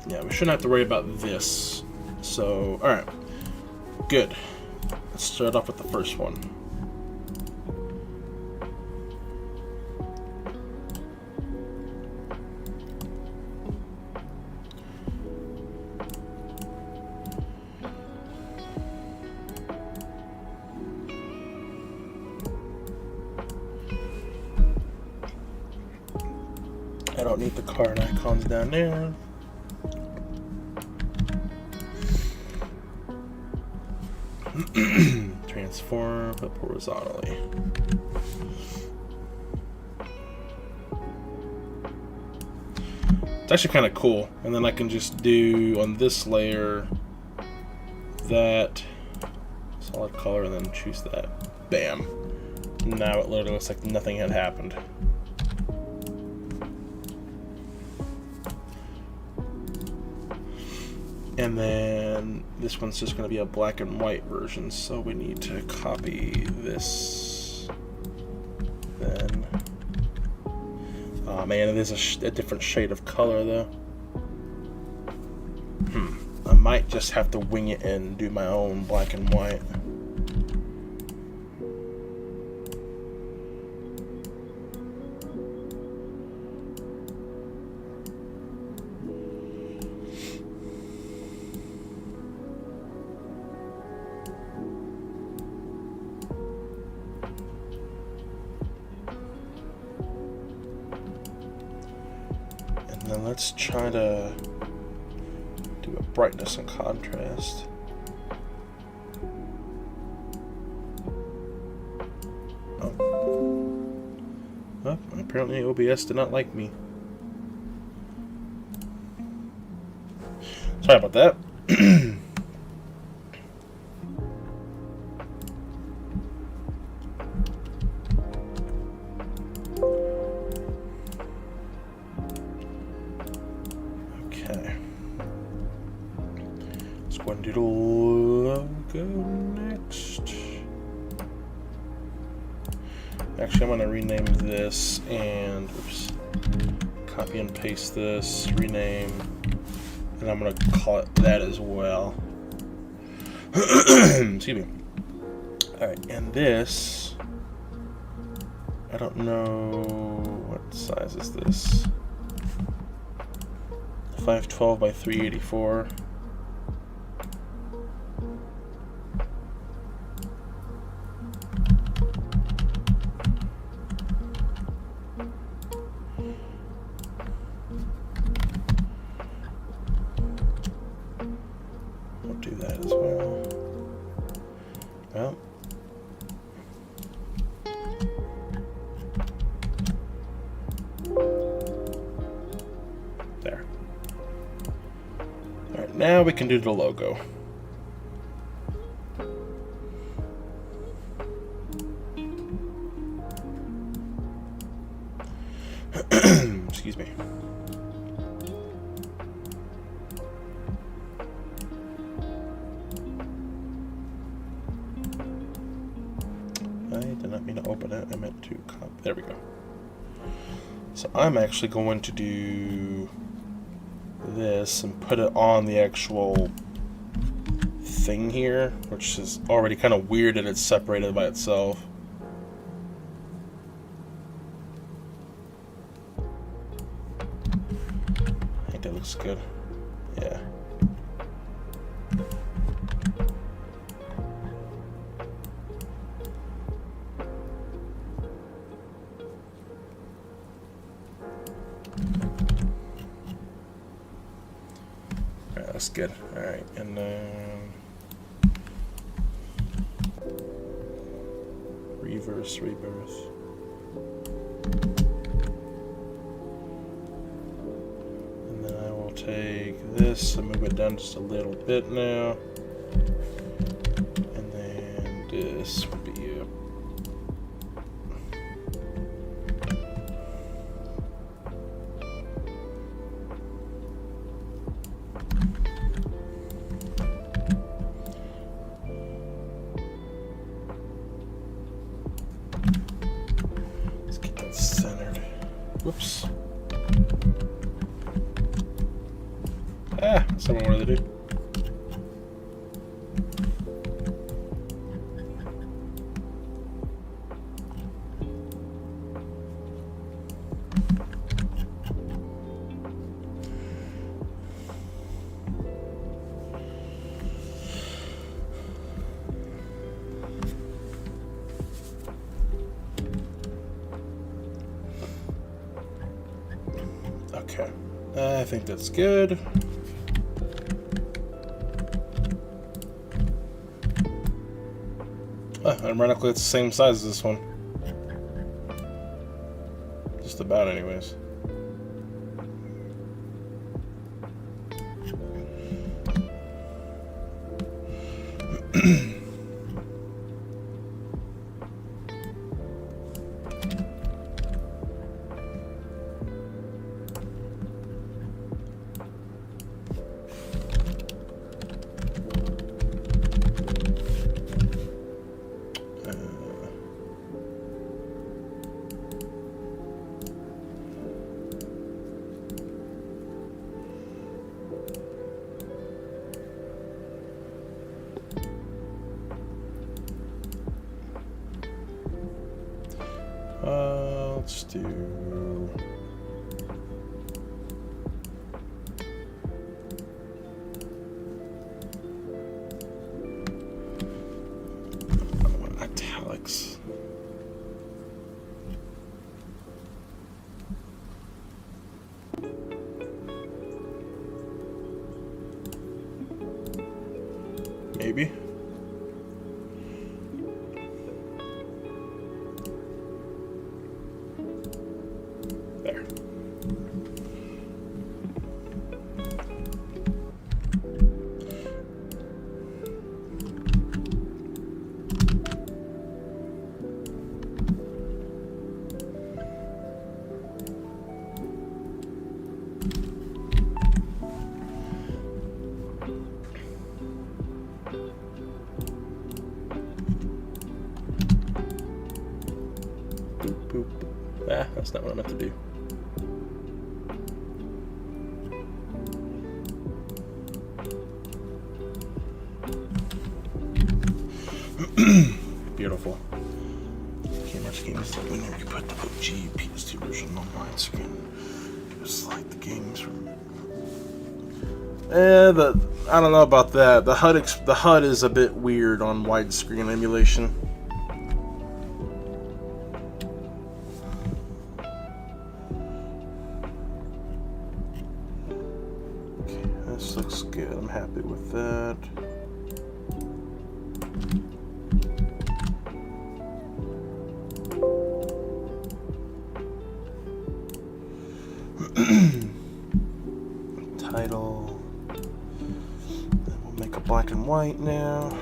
Yeah, we shouldn't have to worry about this. So, alright. Good. Let's start off with the first one. I don't need the card icons down there. Transform up horizontally. It's actually kind of cool. And then I can just do on this layer that solid color and then choose that. Bam. Now it literally looks like nothing had happened. And then this one's just going to be a black and white version, so we need to copy this. Then, oh man, it is a different shade of color though. I might just have to wing it and do my own black and white. Then let's try to do a brightness and contrast. Oh. Well, apparently OBS did not like me. Sorry about that. Do the logo next. Actually, I'm going to rename this and copy and paste this, rename, and I'm going to call it that as well. Excuse me. Alright, and this, I don't know, what size is this? 512 by 384. Do that as well. Well, there. All right, now we can do the logo. Excuse me. I did not mean to open it. I meant to copy. There we go. So I'm actually going to do this and put it on the actual thing here, which is already kind of weird that it's separated by itself. I think that looks good. Yeah. That's good. Alright, and then reverse rebirth. take this and move it down just a little bit now. And then this would be it. Let's get that centered. Whoops. That's what I wanted to do. Okay, I think that's good. Ironically, it's the same size as this one. Just about, anyways. Let's do... I want italics. Maybe. There. Boop, boop. That's not what I meant to do. Beautiful. Can't much games like whenever you put the OG PS2 version on widescreen. Just like the games from. I don't know about that. The HUD is a bit weird on widescreen emulation. Okay, this looks good. I'm happy with that. Title. Then we'll make a black and white now.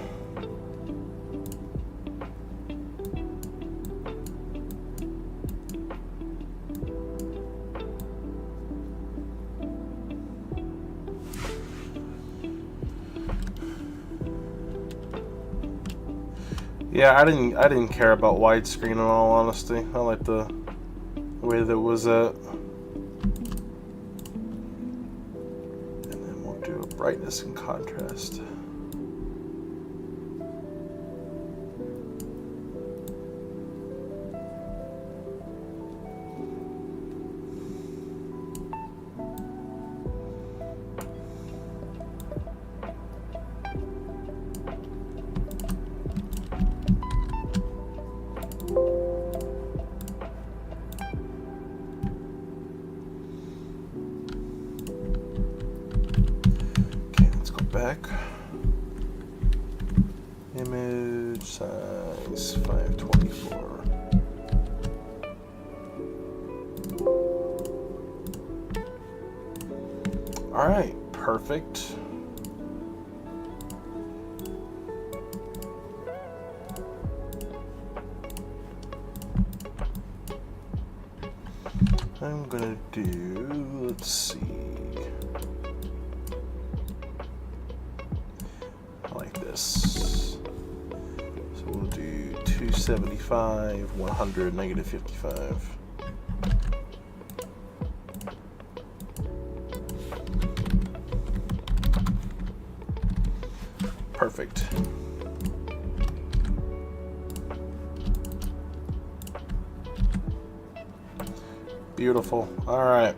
Yeah, I didn't care about widescreen in all honesty. I like the way that it was at. And then we'll do a brightness and contrast. Back. Image size 524. Alright, Perfect. I'm gonna do, let's see, I like this. So we'll do 275, 100, negative 55. Perfect. Beautiful. All right.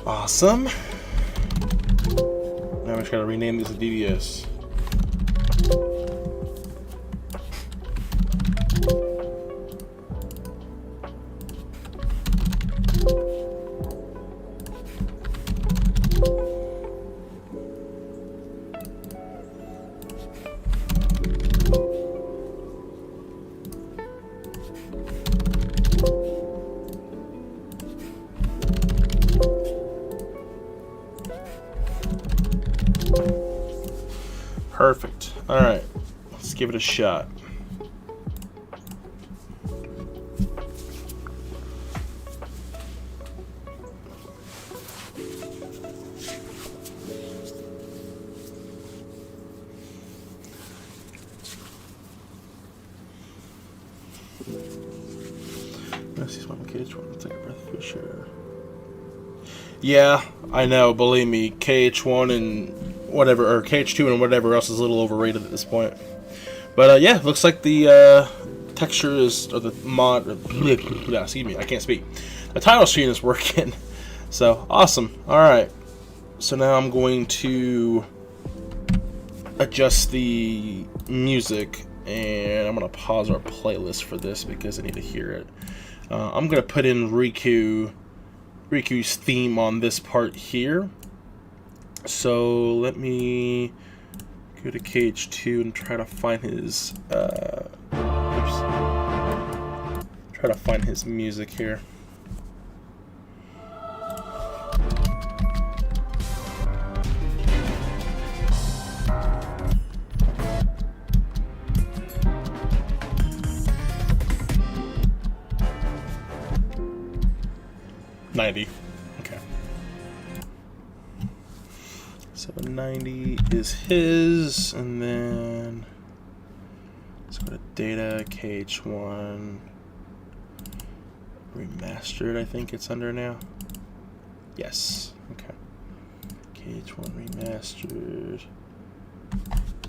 Awesome. Now I just gotta rename this DDS. Perfect. All right, let's give it a shot. Let's see one KH1. Let's take a breath for sure. Yeah, I know. Believe me, KH1 and whatever, or KH2 and whatever else is a little overrated at this point. But yeah, looks like the texture is, or the mod, yeah, excuse me, I can't speak. The title screen is working. So awesome. All right. So now I'm going to adjust the music, and I'm gonna pause our playlist for this because I need to hear it. I'm gonna put in Riku's theme on this part here. So let me go to KH2 and try to find his music here. $90. Okay. So 90 is his, and then let's go to data, KH1 remastered, I think it's under now. Yes. Okay. KH1 remastered.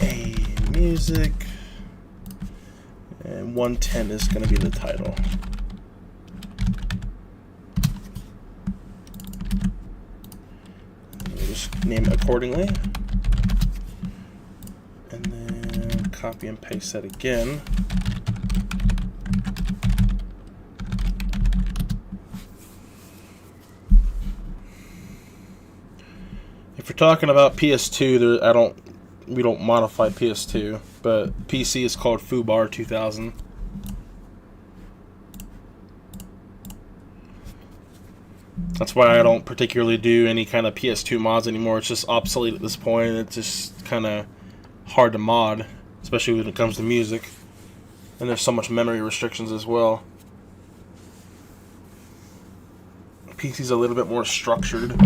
A music. And 110 is going to be the title. Just name it accordingly, and then copy and paste that again. If you're talking about PS2, we don't modify PS2, but PC is called Fubar 2000. That's why I don't particularly do any kind of PS2 mods anymore. It's just obsolete at this point. It's just kind of hard to mod, especially when it comes to music. And there's so much memory restrictions as well. PC's a little bit more structured. Let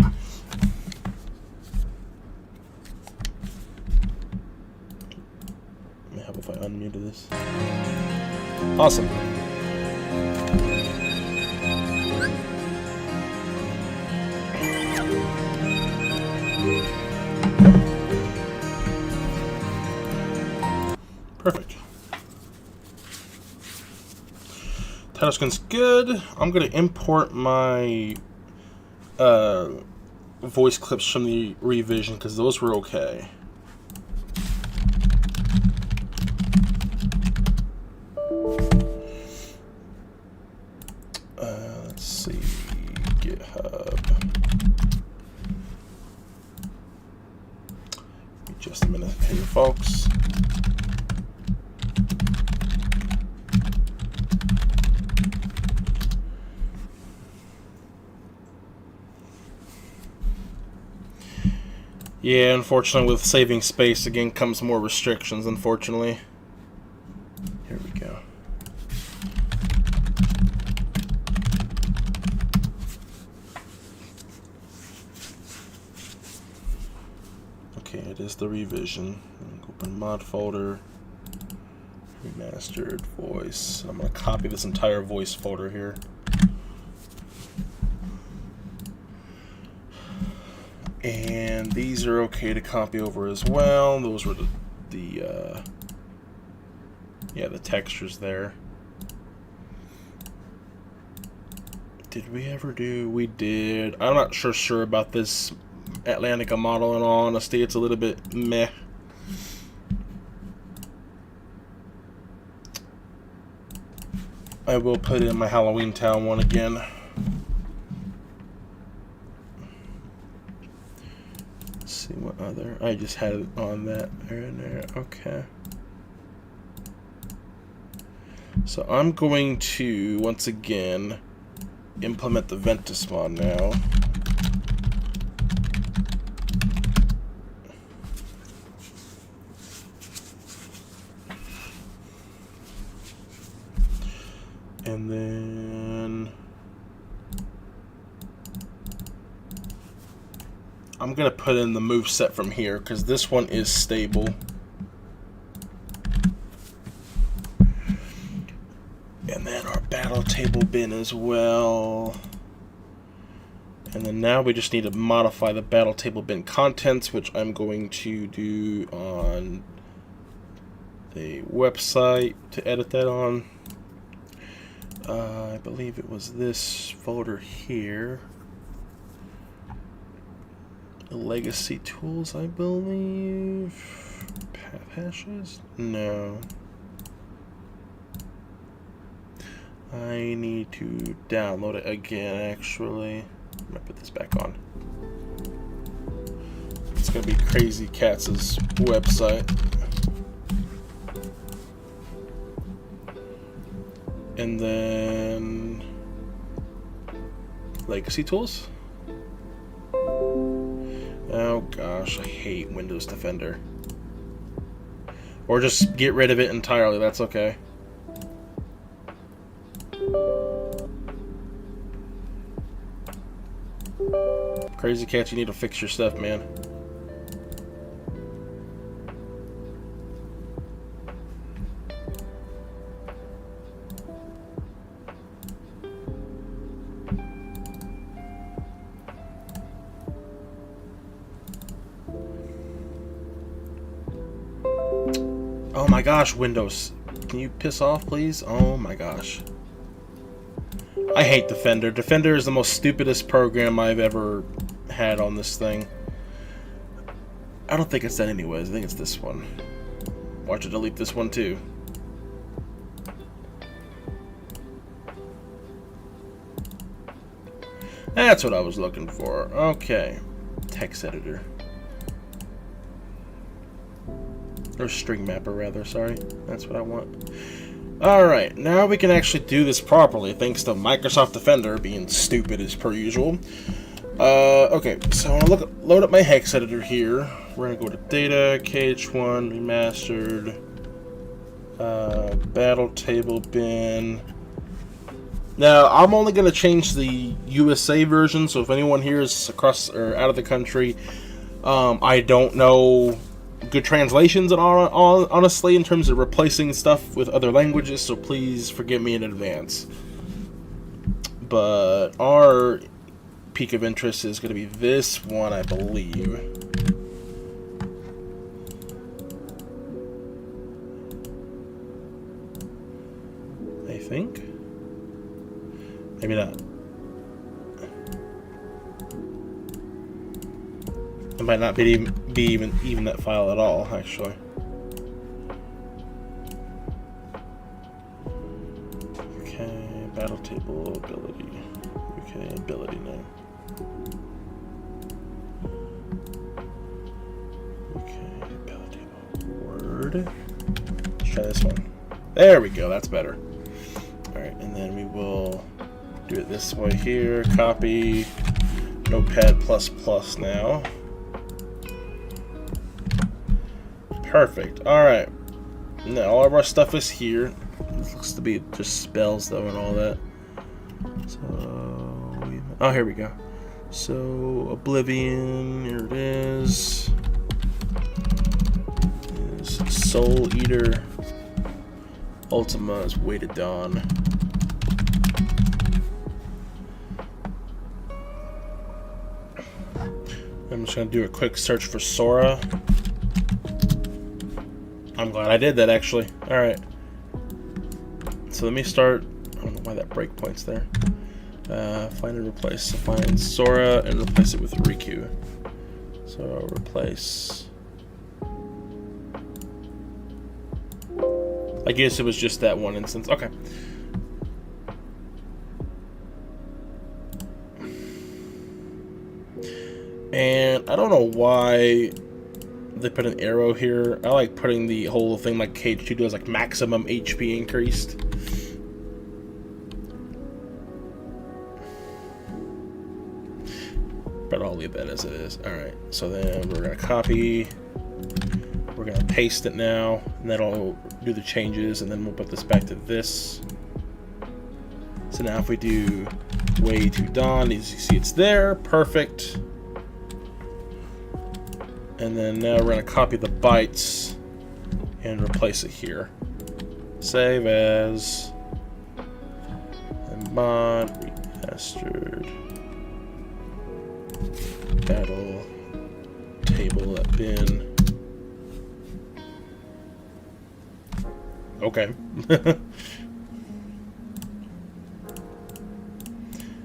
me help if I unmuted this. Awesome. Perfect. Title screen's good. I'm gonna import my voice clips from the revision because those were okay. Let's see, GitHub. Just a minute here, folks. Yeah, unfortunately, with saving space again comes more restrictions, unfortunately. Here we go. Okay, it is the revision. Open mod folder. Remastered voice. I'm going to copy this entire voice folder here. And these are okay to copy over as well. Those were the textures there. Did we ever do? We did. I'm not sure about this Atlantica model, in all honesty. It's a little bit meh. I will put in my Halloween Town one again. Let's see what other. I just had it on that there and there. Okay. So I'm going to once again implement the Ventus mod now. And then I'm going to put in the move set from here because this one is stable. And then our battle table bin as well. And then now we just need to modify the battle table bin contents, which I'm going to do on the website to edit that on. I believe it was this folder here. Legacy tools, I believe. Path hashes? No. I need to download it again, actually. I'm gonna put this back on. It's gonna be Crazy Cats' website. And then legacy tools. Oh gosh, I hate Windows Defender. Or just get rid of it entirely, that's okay. Crazy Cats, you need to fix your stuff, man. Oh my gosh, Windows. Can you piss off, please? Oh my gosh. I hate Defender. Defender is the most stupidest program I've ever had on this thing. I don't think it's that anyways. I think it's this one. Watch it delete this one too. That's what I was looking for. Okay. Text editor. Or string mapper, rather, sorry. That's what I want. Alright, now we can actually do this properly, thanks to Microsoft Defender being stupid as per usual. Okay, so I'm gonna load up my hex editor here. We're gonna go to Data, KH1, Remastered, Battle Table Bin. Now, I'm only gonna change the USA version, so if anyone here is across or out of the country, I don't know good translations and all, honestly, in terms of replacing stuff with other languages, so please forgive me in advance. But our peak of interest is going to be this one, I believe. I think. Maybe not. It might not be even that file at all, actually. Okay, battle table ability. Okay, ability name. Okay, ability table. Word. Let's try this one. There we go, that's better. Alright, and then we will do it this way here. Copy Notepad++ now. Perfect. Alright. Now all of our stuff is here. It looks to be just spells though and all that. So oh, here we go. So Oblivion, here it is. Soul Eater. Ultima is Weighted Dawn. I'm just gonna do a quick search for Sora. I'm glad I did that, actually. Alright. So let me start. I don't know why that breakpoint's there. Find and replace. So find Sora and replace it with Riku. So replace. I guess it was just that one instance. Okay. And I don't know why they put an arrow here. I like putting the whole thing like KH2 does, like maximum HP increased. But I'll leave that as it is. Alright, so then we're going to copy. We're going to paste it now. And that'll do the changes. And then we'll put this back to this. So now if we do way to dawn, as you see it's there. Perfect. And then now we're going to copy the bytes and replace it here. Save as. And mod remastered. Battle table at bin. Okay.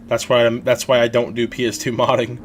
That's why I don't do PS2 modding.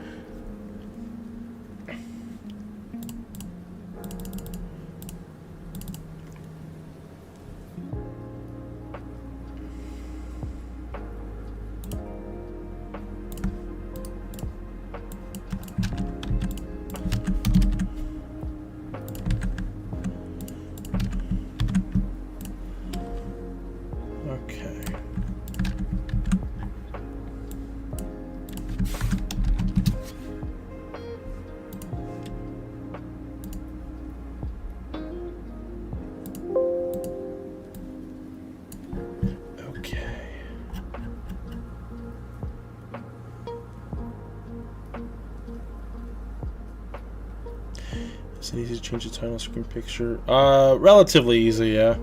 Is it easy to change the title screen picture? Relatively easy, yeah.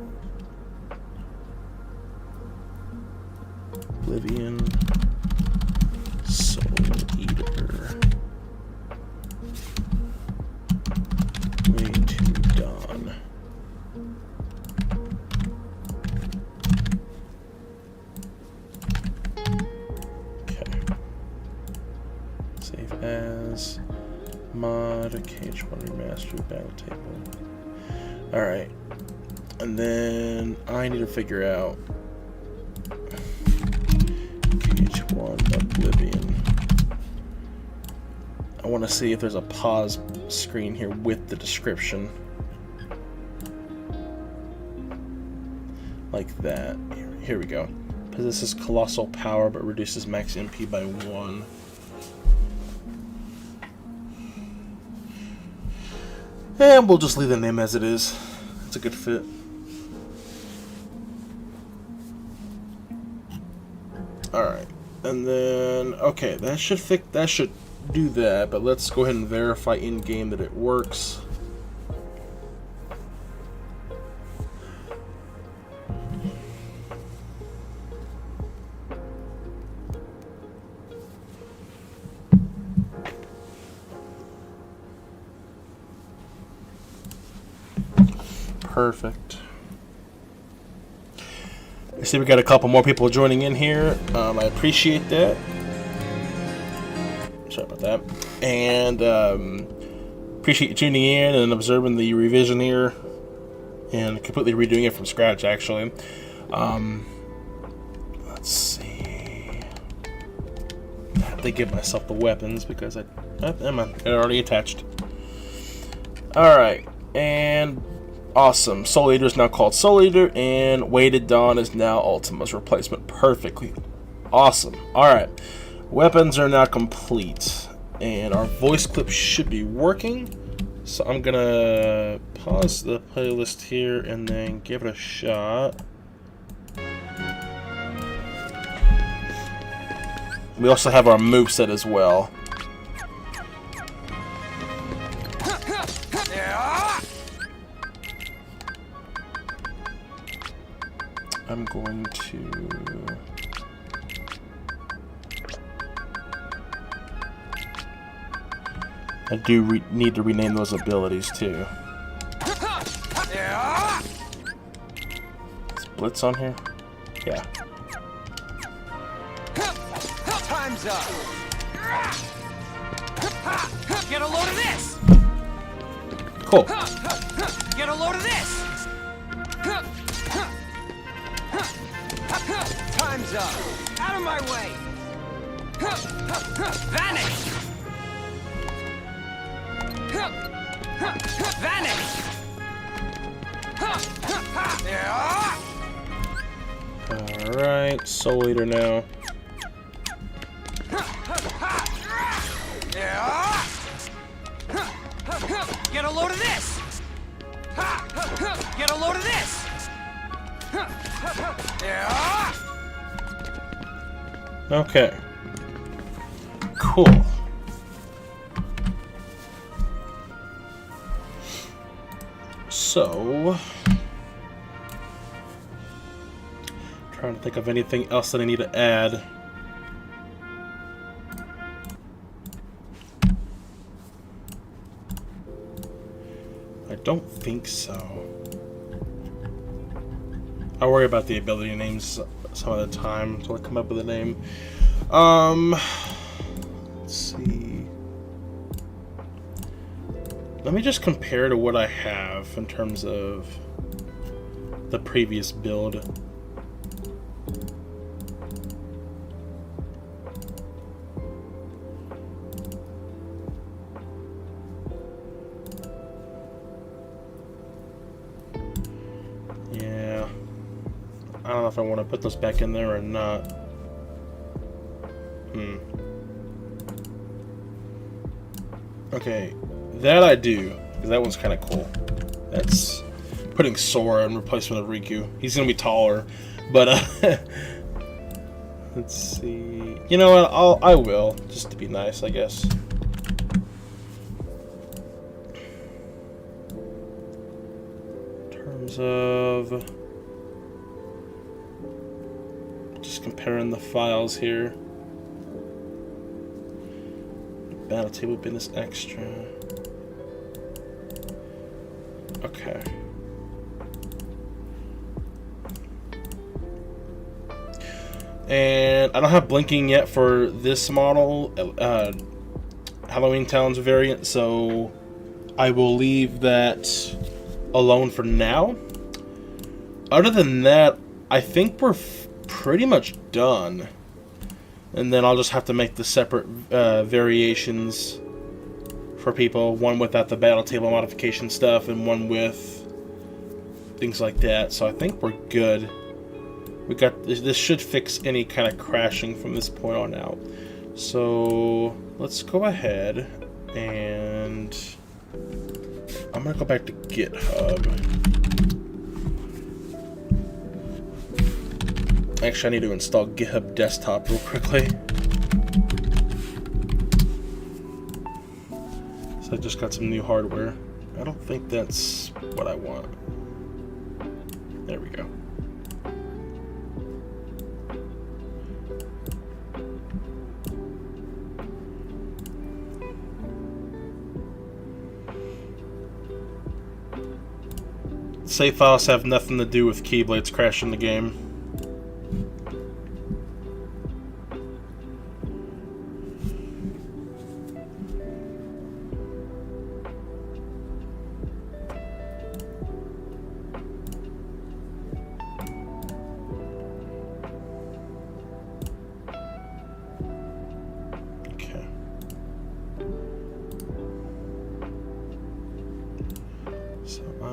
Oblivion. Soul Eater. Way to dawn. Okay. Save as. Mod KH1 remastered battle table. Alright. And then I need to figure out KH1 Oblivion. I want to see if there's a pause screen here with the description. Like that. Here we go. Possesses colossal power but reduces max MP by 1. And we'll just leave the name as it is. It's a good fit. Alright. And then okay, that should do that, but let's go ahead and verify in game that it works. Perfect. I see we got a couple more people joining in here. I appreciate that. Sorry about that. And appreciate you tuning in and observing the revision here. And completely redoing it from scratch, actually. Let's see. I have to give myself the weapons because never mind, they're already attached. Alright, and awesome. Soul Eater is now called Soul Eater, and Weighted Dawn is now Ultima's replacement. Perfectly awesome. Alright, weapons are now complete, and our voice clip should be working. So I'm gonna pause the playlist here and then give it a shot. We also have our moveset as well. I'm going to... I do need to rename those abilities too. Is Blitz on here? Yeah. Time's up. Get a load of this. Cool. Get a load of this. Time's up. Out of my way. Vanish. Vanish. Alright, Soul Eater now. Get a load of this. Get a load of this. Okay. Cool. So, trying to think of anything else that I need to add. I don't think so. I worry about the ability names some of the time until I come up with a name. Let's see. Let me just compare to what I have in terms of the previous build. Yeah. I don't know if I want to put those back in there or not. Okay. That I do, because that one's kind of cool. That's putting Sora in replacement of Riku. He's going to be taller, but let's see. You know what? I will, just to be nice, I guess. In terms of just comparing the files here. Battle table business extra. Okay. And I don't have blinking yet for this model, Halloween Town's variant, so I will leave that alone for now. Other than that, I think we're pretty much done. And then I'll just have to make the separate variations for people. One without the battle table modification stuff, and one with things like that. So I think we're good. We got this should fix any kind of crashing from this point on out. So let's go ahead and I'm gonna go back to GitHub. Actually, I need to install GitHub Desktop real quickly. So I just got some new hardware. I don't think that's what I want. There we go. Save files have nothing to do with Keyblades crashing the game.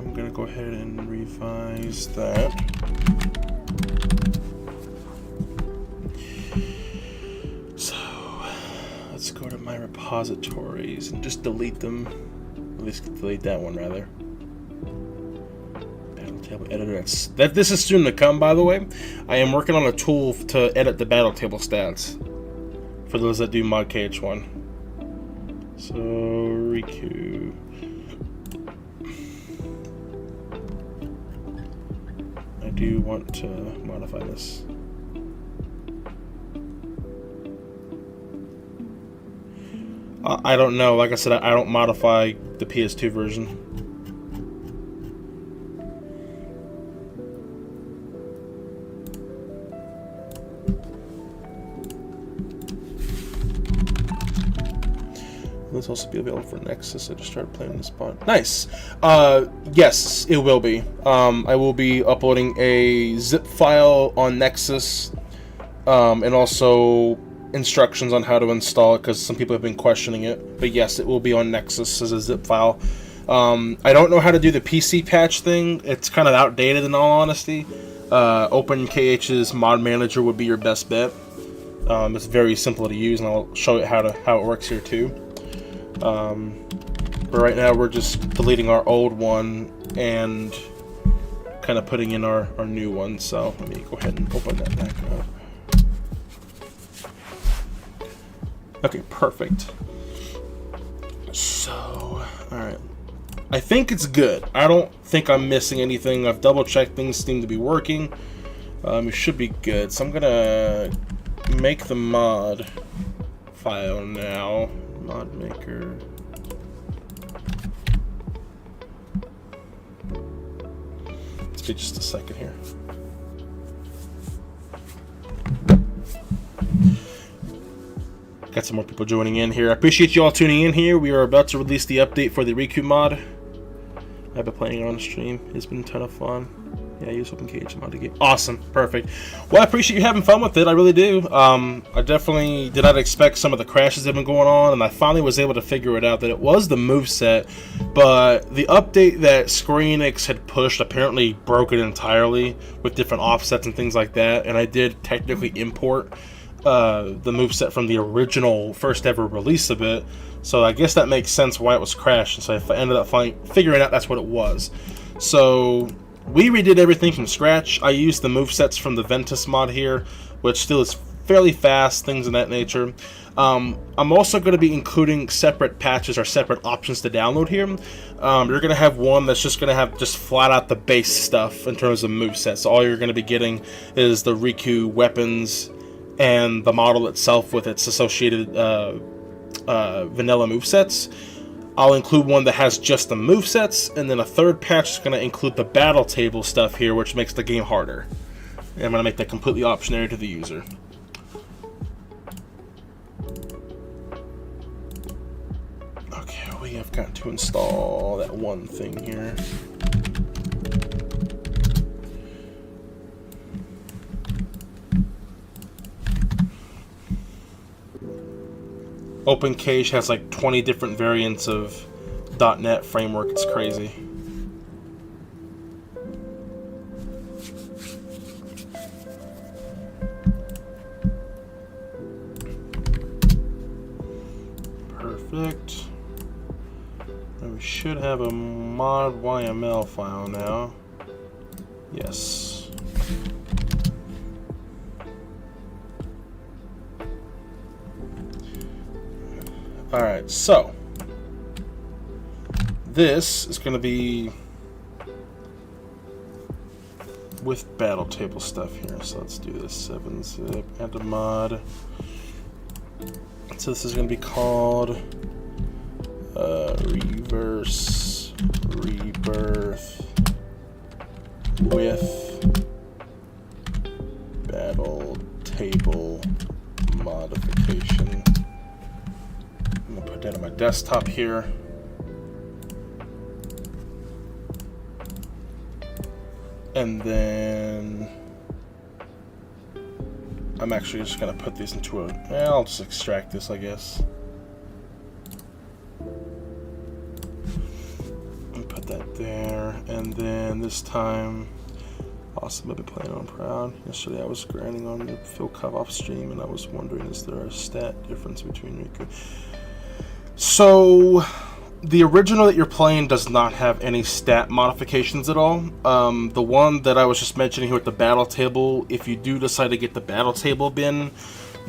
I'm gonna go ahead and revise that. So let's go to my repositories and just delete them. At least delete that one rather. Battle table editor. This is soon to come, by the way. I am working on a tool to edit the battle table stats for those that do mod KH1. So Riku. I do want to modify this. I don't know. Like I said, I don't modify the PS2 version. Will this also be available for Nexus? I just started playing this bot. Nice. Yes, it will be. I will be uploading a zip file on Nexus, and also instructions on how to install it, because some people have been questioning it. But yes, it will be on Nexus as a zip file. I don't know how to do the PC patch thing. It's kind of outdated in all honesty. OpenKH's mod manager would be your best bet. It's very simple to use, and I'll show you how it works here too. But right now we're just deleting our old one and kind of putting in our new one. So let me go ahead and open that back up. Okay, perfect. So, alright. I think it's good. I don't think I'm missing anything. I've double-checked things seem to be working. It should be good. So I'm gonna make the mod file now. Mod maker. Let's be just a second here. Got some more people joining in here. I appreciate you all tuning in here. We are about to release the update for the Riku mod. I've been playing it on stream. It's been a ton of fun. Yeah, I use OpenKH mod to get awesome. Perfect. Well, I appreciate you having fun with it. I really do. I definitely did not expect some of the crashes that have been going on, and I finally was able to figure it out that it was the moveset, but the update that Square Enix had pushed apparently broke it entirely with different offsets and things like that, and I did technically import the moveset from the original first ever release of it, so I guess that makes sense why it was crashing. So I ended up figuring out that's what it was. So we redid everything from scratch. I used the movesets from the Ventus mod here, which still is fairly fast, things of that nature. I'm also going to be including separate patches or separate options to download here. You're going to have one that's just going to have just flat out the base stuff in terms of movesets. So all you're going to be getting is the Riku weapons and the model itself with its associated vanilla movesets. I'll include one that has just the movesets, and then a third patch is going to include the battle table stuff here, which makes the game harder. And I'm going to make that completely optionary to the user. Okay, we have got to install that one thing here. OpenKH has like 20 different variants of .NET framework. It's crazy. Perfect. And we should have a mod YML file now. Yes. Alright, so this is going to be with battle table stuff here. So let's do this 7-zip, add a mod. So this is going to be called Reverse Rebirth with battle table modification. I'm going to put that on my desktop here. And then I'm actually just going to put these into I'll just extract this, I guess. And put that there. And And then this time, awesome, I've been playing on Proud. Yesterday I was grinding on the Phil Kov stream, and I was wondering, is there a stat difference between Riku? So, the original that you're playing does not have any stat modifications at all. The one that I was just mentioning here with the battle table, if you do decide to get the battle table bin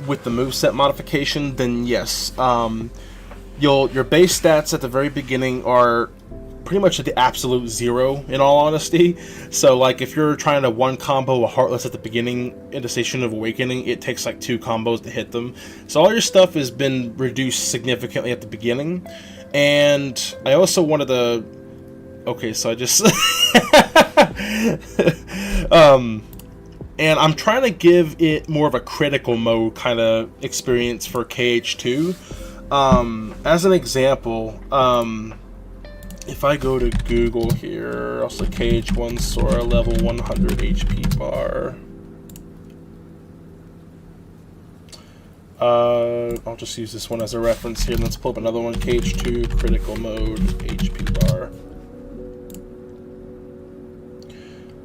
with the moveset modification, then yes. Your base stats at the very beginning are pretty much at the absolute zero, in all honesty. So, like, if you're trying to one combo a Heartless at the beginning in the Station of Awakening, it takes like 2 combos to hit them. So all your stuff has been reduced significantly at the beginning. And I also wanted to... Okay, so I just... and I'm trying to give it more of a critical mode kind of experience for KH2. As an example, if I go to Google here, I'll say KH1 Sora level 100 HP bar. I'll just use this one as a reference here. Let's pull up another one, KH2 critical mode HP bar.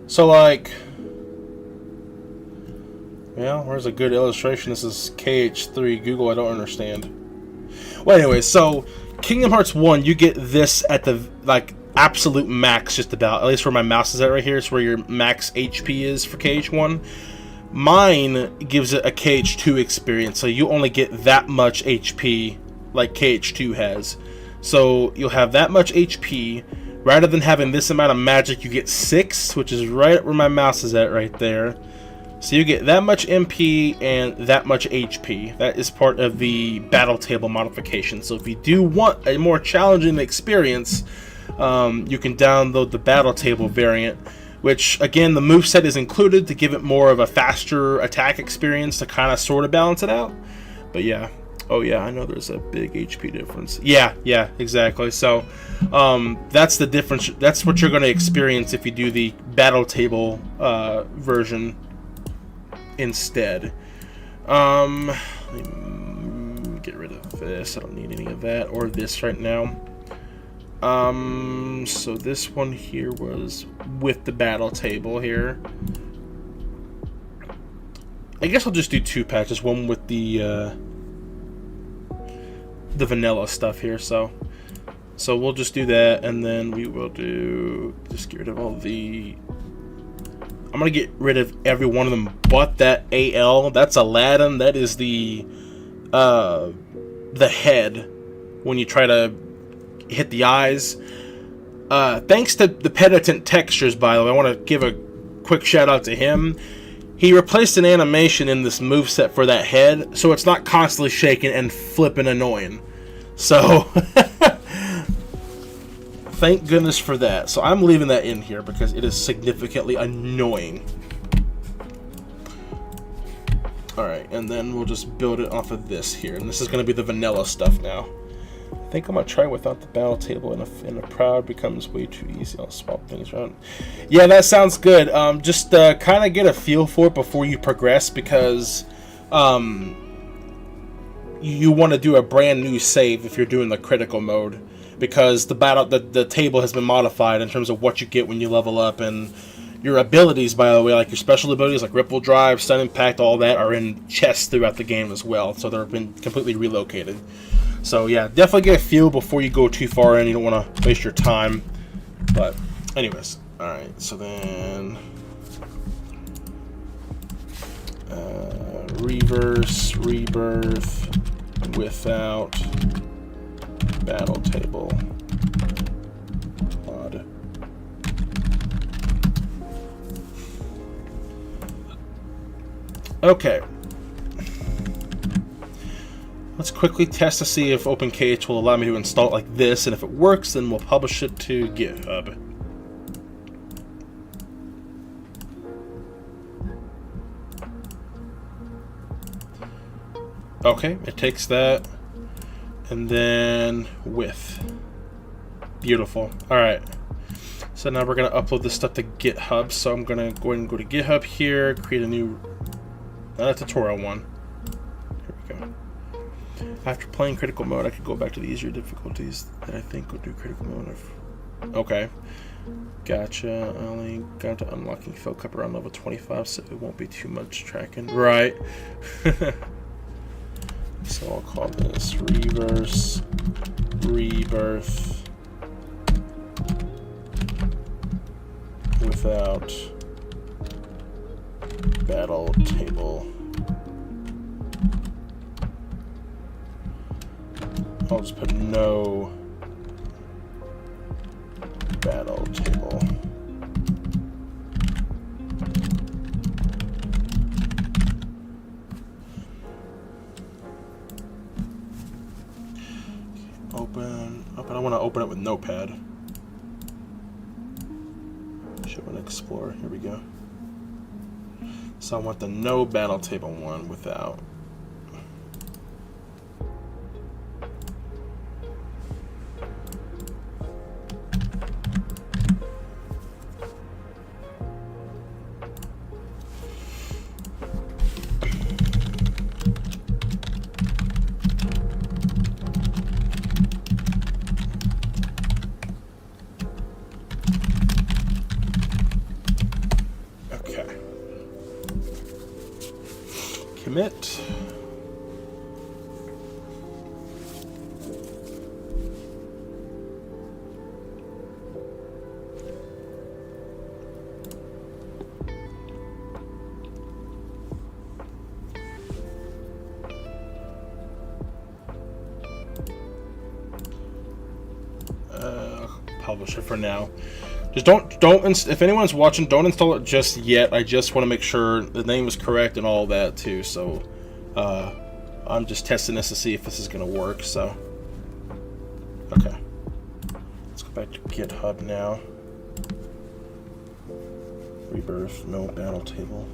So, like, yeah, where's a good illustration? This is KH3. Google, I don't understand. Well, anyway, so Kingdom Hearts 1, you get this at the, like, absolute max, just about. At least where my mouse is at right here. It's where your max HP is for KH1. Mine gives it a KH2 experience, so you only get that much HP like KH2 has. So you'll have that much HP. Rather than having this amount of magic, you get 6, which is right where my mouse is at right there. So you get that much MP and that much HP. That is part of the battle table modification. So if you do want a more challenging experience, you can download the battle table variant, which, again, the moveset is included to give it more of a faster attack experience to kind of sort of balance it out. But yeah. Oh yeah, I know there's a big HP difference. Yeah, exactly. So that's the difference. That's what you're going to experience if you do the battle table version instead. Let me get rid of this. I don't need any of that or this right now. So this one here was with the battle table here. I guess I'll just do 2 patches. One with the vanilla stuff here. So we'll just do that, and then we will do, just get rid of all the... I'm gonna get rid of every one of them but that AL. That's Aladdin. That is the head when you try to hit the eyes. Thanks to the Penitent Textures, by the way, I want to give a quick shout out to him. He replaced an animation in this moveset for that head, so it's not constantly shaking and flipping annoying. So, thank goodness for that. So I'm leaving that in here because it is significantly annoying. Alright, and then we'll just build it off of this here. And this is going to be the vanilla stuff now. I think I'm going to try without the battle table, and a Proud becomes way too easy. I'll swap things around. Yeah, that sounds good. Just kind of get a feel for it before you progress, because you want to do a brand new save if you're doing the critical mode, because the table has been modified in terms of what you get when you level up, and your abilities, by the way, like your special abilities like Ripple Drive, Stun Impact, all that are in chests throughout the game as well, so they've been completely relocated. So yeah, definitely get a feel before you go too far in. You don't want to waste your time. But anyways, alright, so then reverse, rebirth without battle table mod. Okay. Let's quickly test to see if OpenKH will allow me to install it like this, and if it works, then we'll publish it to GitHub. Okay, it takes that, and then width. Beautiful. Alright. So now we're going to upload this stuff to GitHub, so I'm going to go ahead and go to GitHub here, create a new tutorial one. Here we go. After playing critical mode, I could go back to the easier difficulties that I think will do critical mode. Okay. Gotcha. I only got to unlocking Fill Cup around level 25, so it won't be too much tracking. Right. So I'll call this Reverse Rebirth without battle table. I'll just put no battle table. Open. I want to open it with Notepad. Should want to explore. Here we go. So I want the no battle table one without. Commit. Publish it for now. Just don't. If anyone's watching, don't install it just yet. I just want to make sure the name is correct and all that too. So, I'm just testing this to see if this is gonna work. So, okay. Let's go back to GitHub now. Rebirth, no battle table.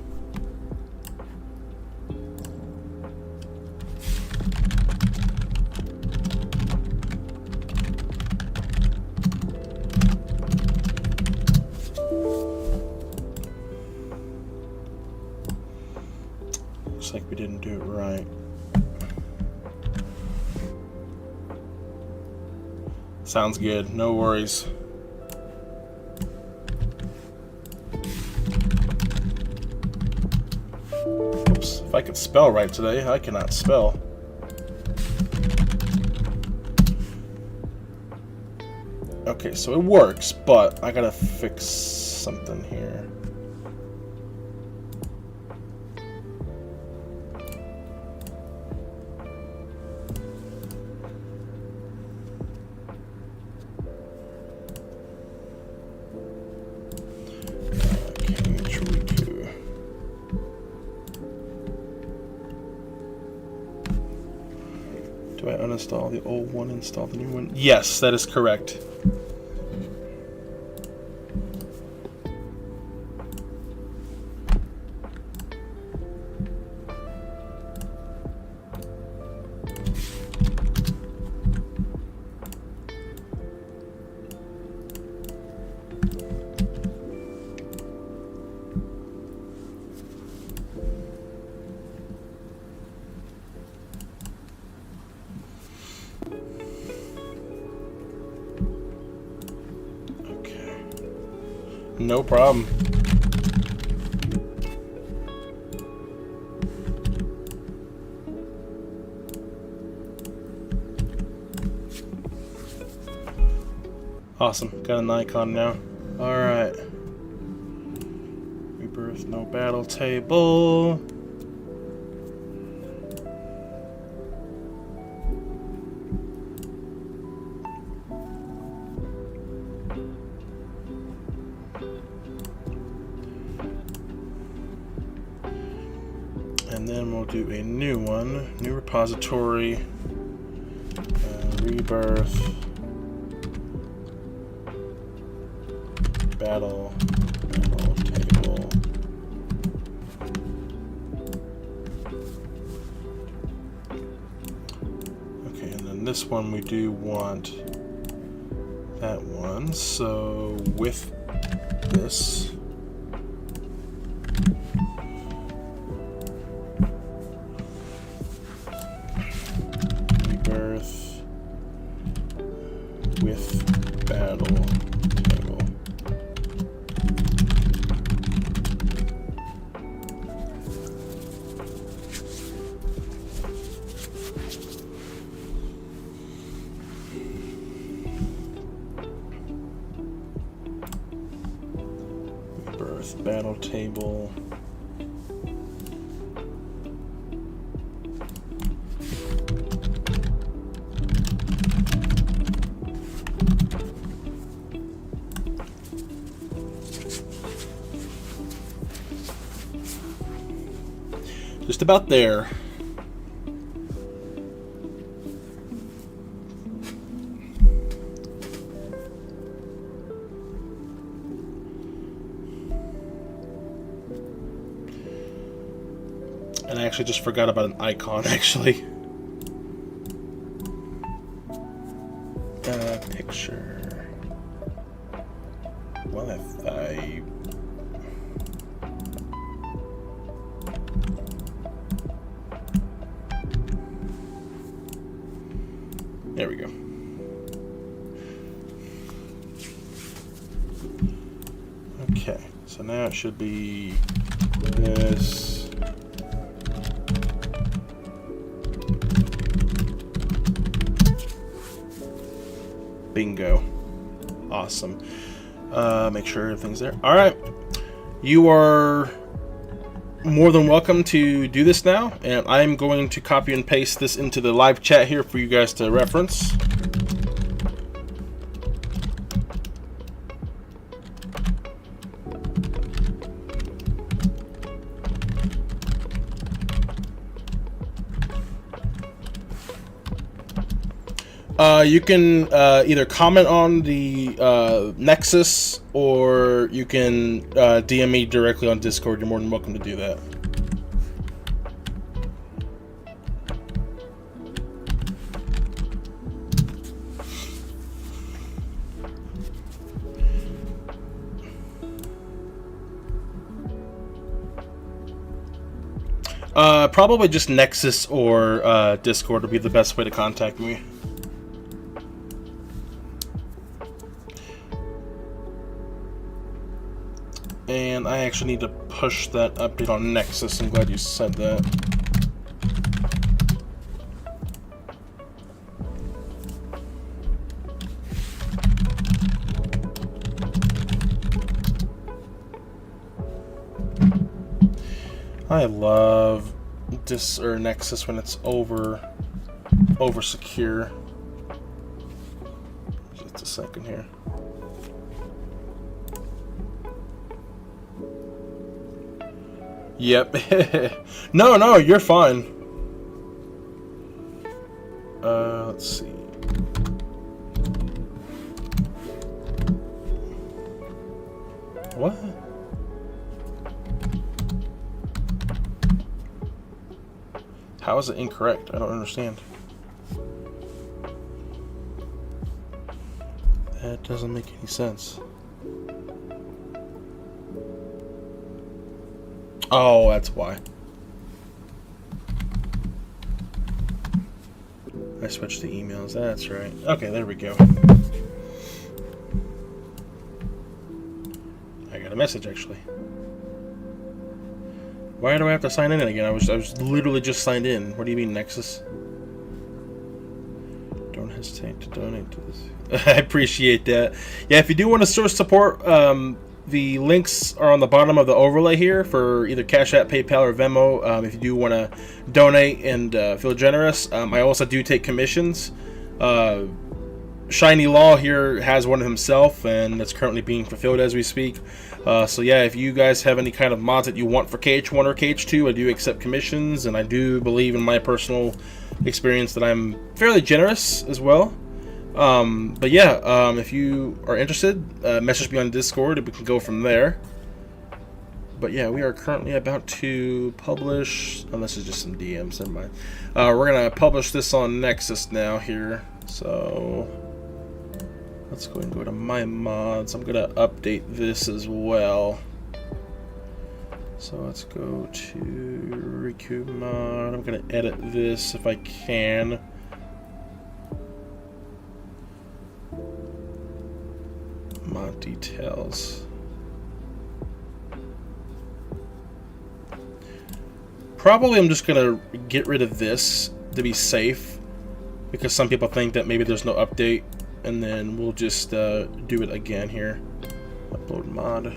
Looks like we didn't do it right. Sounds good, no worries. Oops, if I could spell right today, I cannot spell. Okay, so it works, but I gotta fix something here. Riku. Do I uninstall the old one, install the new one? Yes, that is correct. No problem. Awesome. Got an icon now. Alright. Rebirth, no battle table. And then we'll do a new one, new repository, rebirth, battle table. Okay, and then this one we do want that one, so with this. With battle table. battle table. Just about there. And I actually just forgot about an icon, actually. Picture. Well, if I... There we go. Okay, so now it should be this. Bingo. Awesome. Make sure everything's there. All right. You are more than welcome to do this now, and I'm going to copy and paste this into the live chat here for you guys to reference. You can either comment on the Nexus, or you can DM me directly on Discord. You're more than welcome to do that. Probably just Nexus or Discord would be the best way to contact me. And I actually need to push that update on Nexus. I'm glad you said that. I love Nexus when it's over secure. Just a second here. Yep. No, you're fine. Let's see. What? How is it incorrect? I don't understand. That doesn't make any sense. Oh, that's why. I switched the emails. That's right. Okay, there we go. I got a message, actually. Why do I have to sign in again? I was literally just signed in. What do you mean, Nexus? Don't hesitate to donate to this. I appreciate that. Yeah, if you do want to source support, the links are on the bottom of the overlay here for either Cash App, PayPal, or Venmo. If you do want to donate and feel generous. I also do take commissions. Shiny Law here has one himself, and that's currently being fulfilled as we speak. So yeah, if you guys have any kind of mods that you want for KH1 or KH2, I do accept commissions, and I do believe in my personal experience that I'm fairly generous as well. But yeah, if you are interested, message me on Discord and we can go from there. But yeah, we are currently about to publish, unless it's just some DMs, never mind. We're gonna publish this on Nexus now here, so let's go ahead and go to my mods. I'm gonna update this as well. So let's go to Riku mod. I'm gonna edit this if I can. Mod details. Probably I'm just gonna get rid of this to be safe, because some people think that maybe there's no update, and then we'll just do it again here. Upload mod.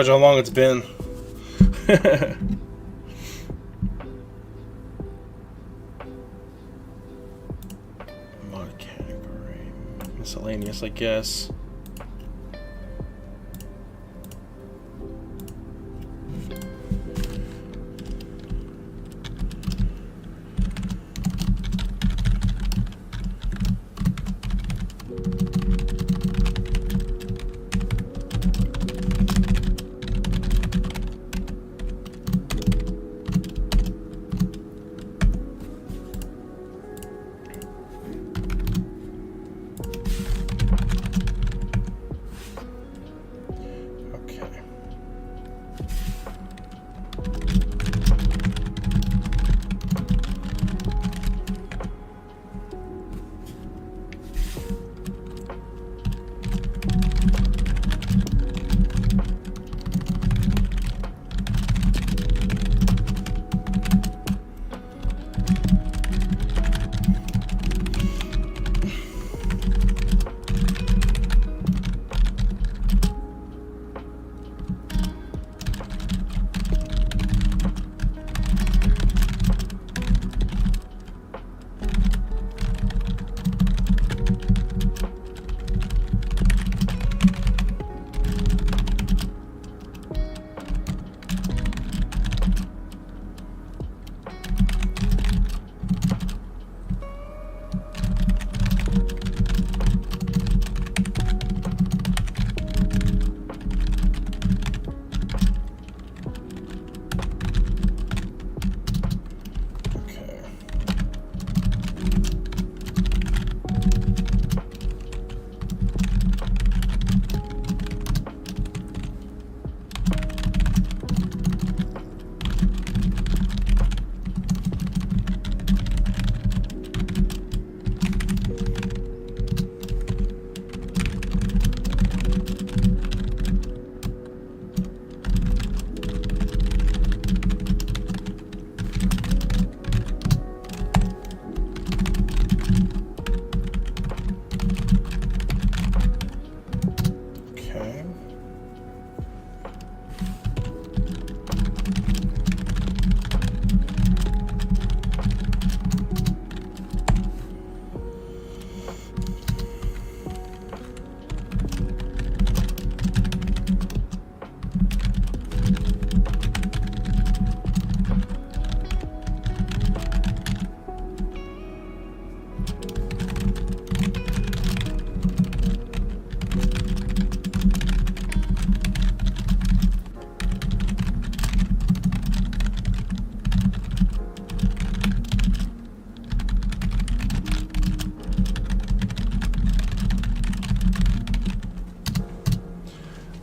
Tells you how long it's been. Mod category. Miscellaneous, I guess.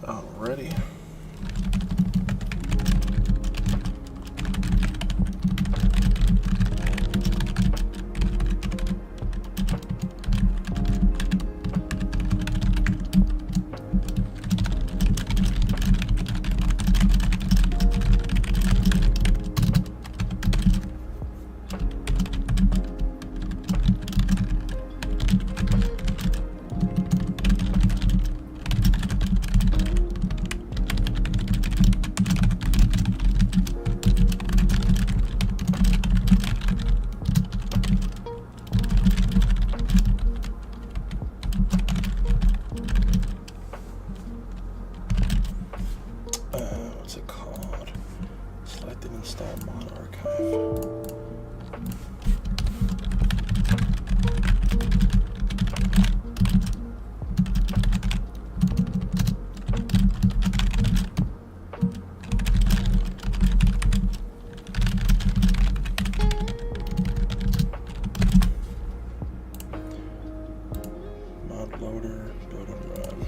Alrighty. What's it called? Select and install mod archive. Mod loader, build and run.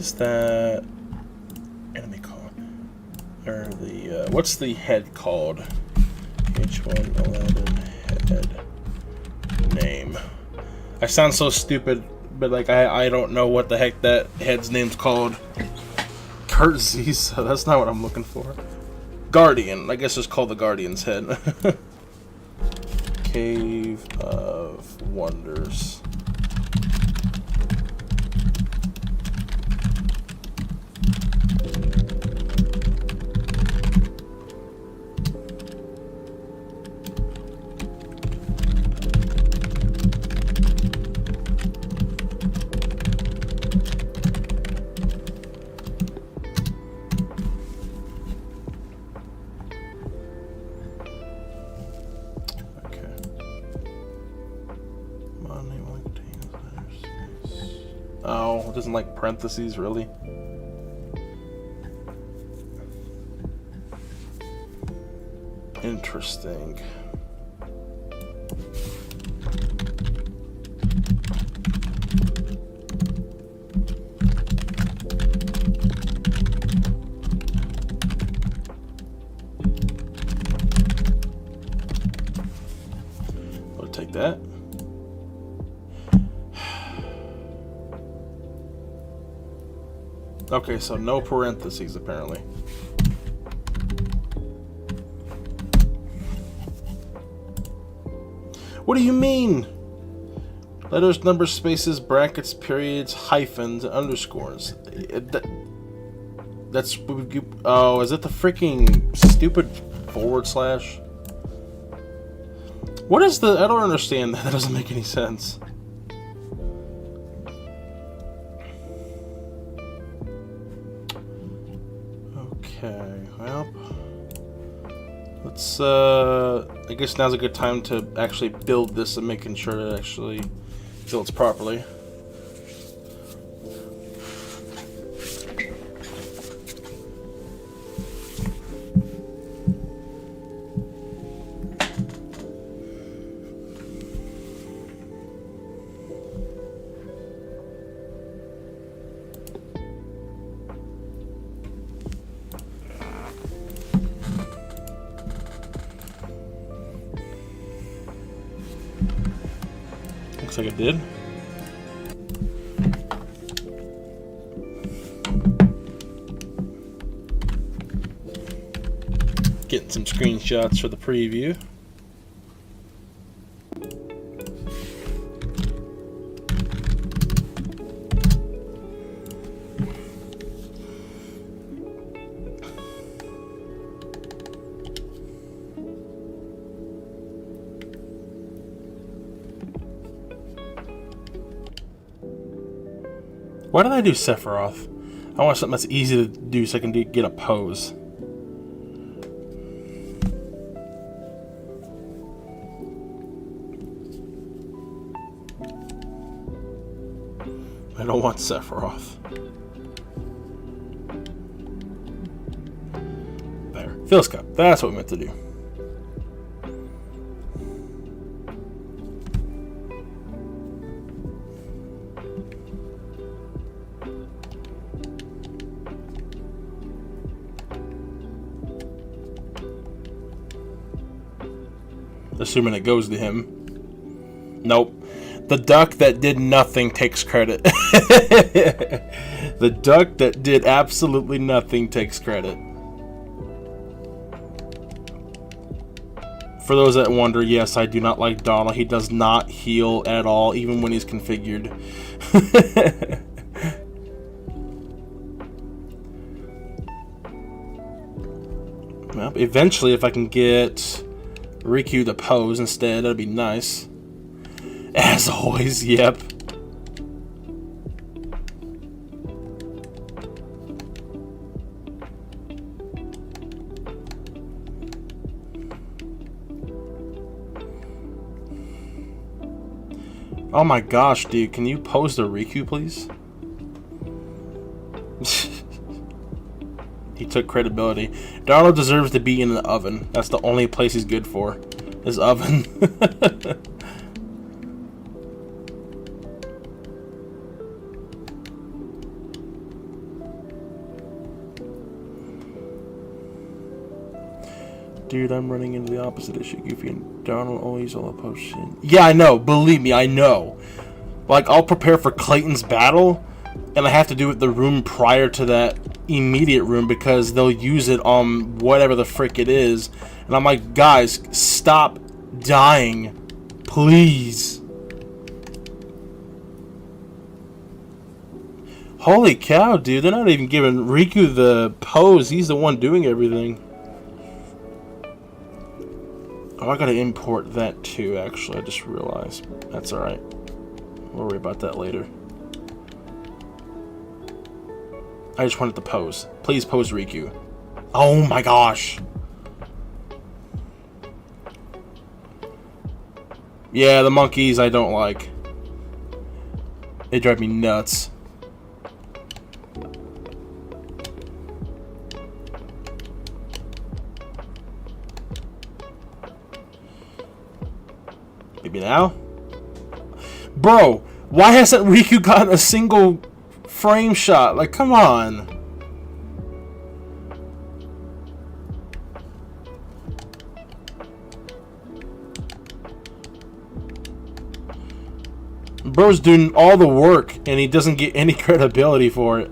is that enemy called? Or the what's the head called? KH1 head name. I sound so stupid, but like I don't know what the heck that head's name's called. Courtesy, so that's not what I'm looking for. Guardian, I guess it's called the Guardian's head. Cave of Wonders. Oh, it doesn't like parentheses, really? Interesting. I'll take that. Okay, so no parentheses apparently. What do you mean? Letters, numbers, spaces, brackets, periods, hyphens, underscores. That's... Oh, is it the freaking stupid forward slash? What is the... I don't understand that. That doesn't make any sense. Okay, well, let's, I guess now's a good time to actually build this and making sure it actually builds properly. Looks like it did. Getting some screenshots for the preview. Why did I do Sephiroth? I want something that's easy to do so I can get a pose. I don't want Sephiroth. There. Phil's Cup. That's what we meant to do. Assuming it goes to him. Nope. The duck that did nothing takes credit. The duck that did absolutely nothing takes credit. For those that wonder, yes, I do not like Donald. He does not heal at all, even when he's configured. Well, eventually, if I can get Riku to pose instead, that'd be nice. As always, yep. Oh my gosh, dude, can you pose the Riku, please? He took credibility. Donald deserves to be in the oven. That's the only place he's good for. His oven. Dude, I'm running into the opposite issue. Goofy and Donald always all potion. Yeah, I know. Believe me, I know. Like, I'll prepare for Clayton's battle, and I have to do it the room prior to that immediate room because they'll use it on whatever the frick it is. And I'm like, guys, stop dying. Please. Holy cow, dude. They're not even giving Riku the pose. He's the one doing everything. Oh, I gotta import that too, actually. I just realized. That's alright. We'll worry about that later. I just wanted to pose. Please pose Riku. Oh my gosh. Yeah, the monkeys I don't like. They drive me nuts. Maybe now? Bro, why hasn't Riku gotten a single frame shot? Like, come on. Bro's doing all the work and he doesn't get any credibility for it.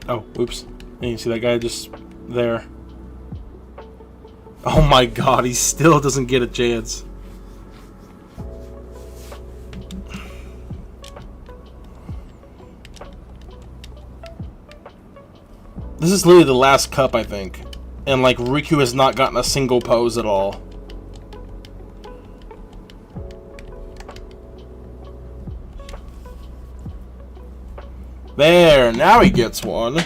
Oh, oops. And you see that guy just there. Oh my god, he still doesn't get a chance. This is literally the last cup, I think. And like, Riku has not gotten a single pose at all. There, now he gets one.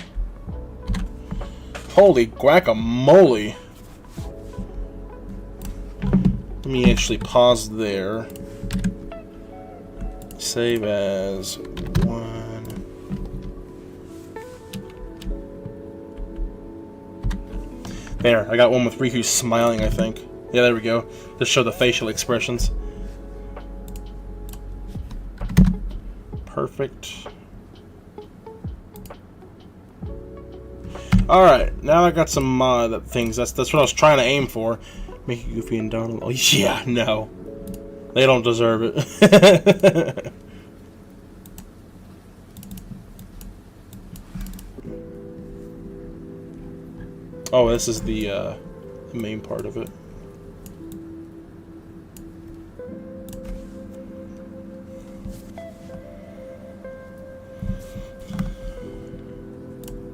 Holy guacamole. Let me actually pause there. Save as 1. There, I got one with Riku smiling, I think. Yeah, there we go. Just show the facial expressions. Perfect. Alright, now I got some mod things. That's what I was trying to aim for. Make it Goofy and Donald. Oh, yeah, no. They don't deserve it. Oh, this is the main part of it.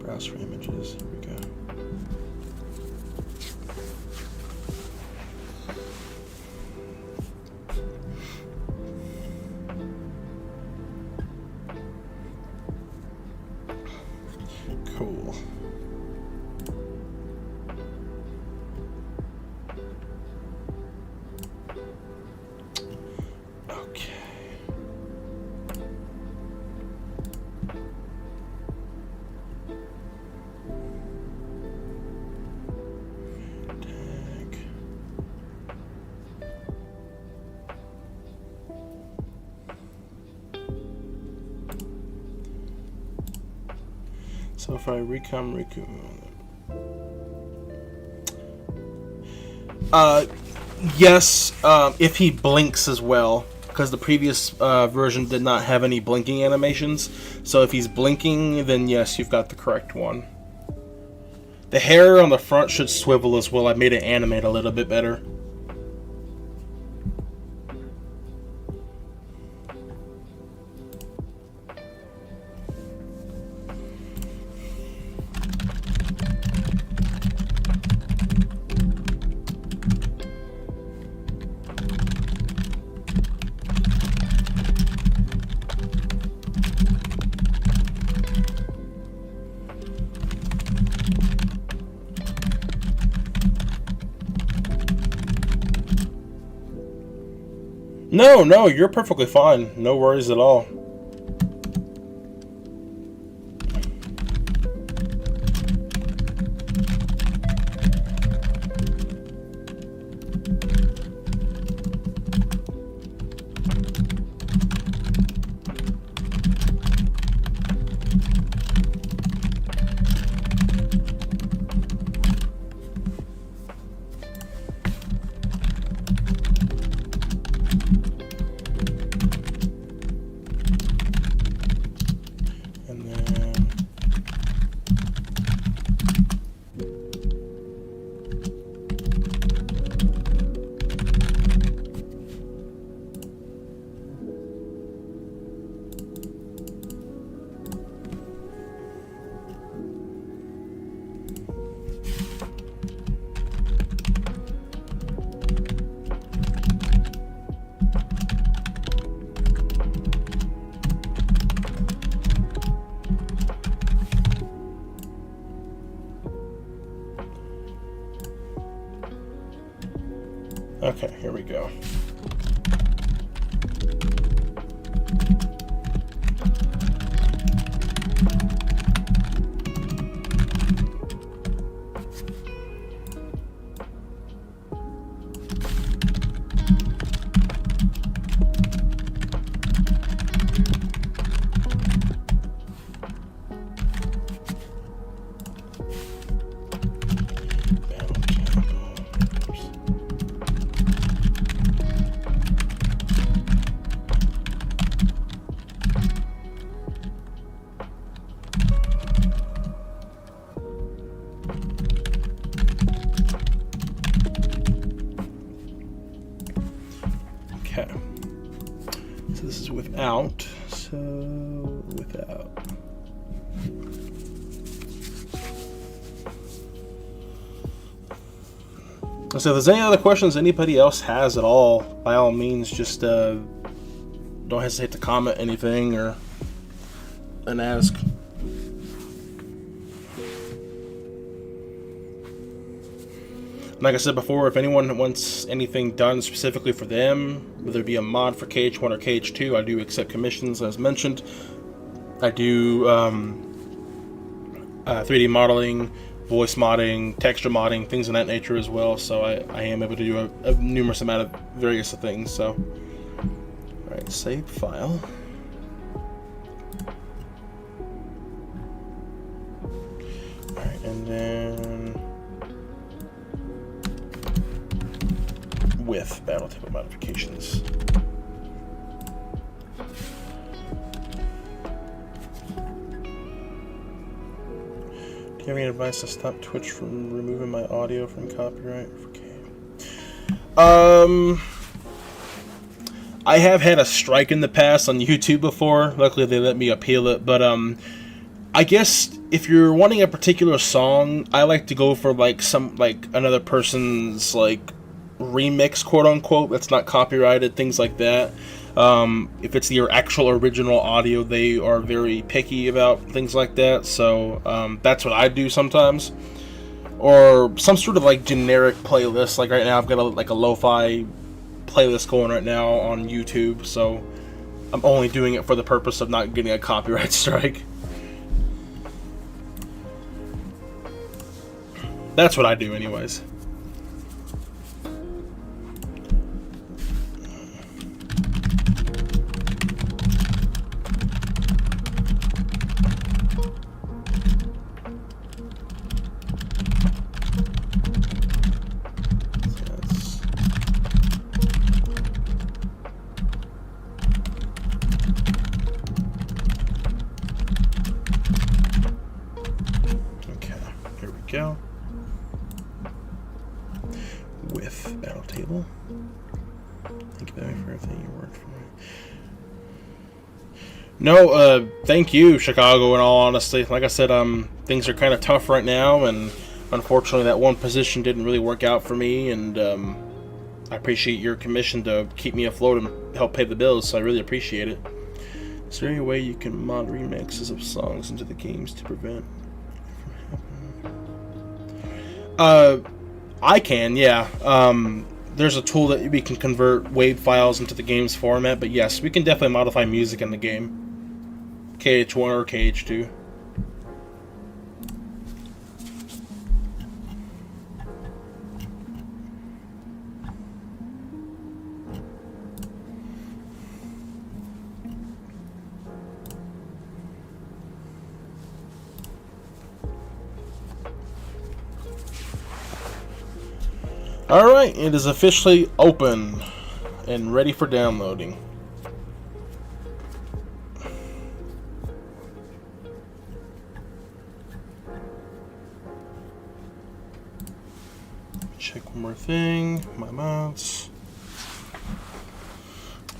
Browse for images. Here we go. Cool. Okay. Tag. So if I recom Riku, yes, if he blinks as well, because the previous version did not have any blinking animations. So if he's blinking, then yes, you've got the correct one. The hair on the front should swivel as well. I made it animate a little bit better. No, you're perfectly fine. No worries at all. Okay, here we go. Okay, so this is without, so without. So if there's any other questions anybody else has at all, by all means, just don't hesitate to comment anything and ask. Like I said before, if anyone wants anything done specifically for them, whether it be a mod for KH1 or KH2, I do accept commissions, as mentioned. I do 3D modeling, voice modding, texture modding, things of that nature as well. So I am able to do a numerous amount of various things. So, all right, save file. All right, and then with battle table modifications. Do you have any advice to stop Twitch from removing my audio from copyright? Okay. I have had a strike in the past on YouTube before. Luckily, they let me appeal it. But I guess if you're wanting a particular song, I like to go for like another person's like remix, quote unquote, that's not copyrighted, things like that. If it's your actual original audio, they are very picky about things like that. So that's what I do sometimes. Or some sort of like generic playlist. Like right now, I've got a lo-fi playlist going right now on YouTube. So I'm only doing it for the purpose of not getting a copyright strike. That's what I do, anyways. Go with battle table. Thank you for everything you worked for me. No, thank you, Chicago. In all honesty, like I said, things are kind of tough right now, and unfortunately, that one position didn't really work out for me. And I appreciate your commission to keep me afloat and help pay the bills. So I really appreciate it. Is there any way you can mod remixes of songs into the games to prevent? I can, yeah. There's a tool that we can convert WAV files into the game's format, but yes, we can definitely modify music in the game. KH1 or KH2. Alright, it is officially open and ready for downloading. Check one more thing, my mouse.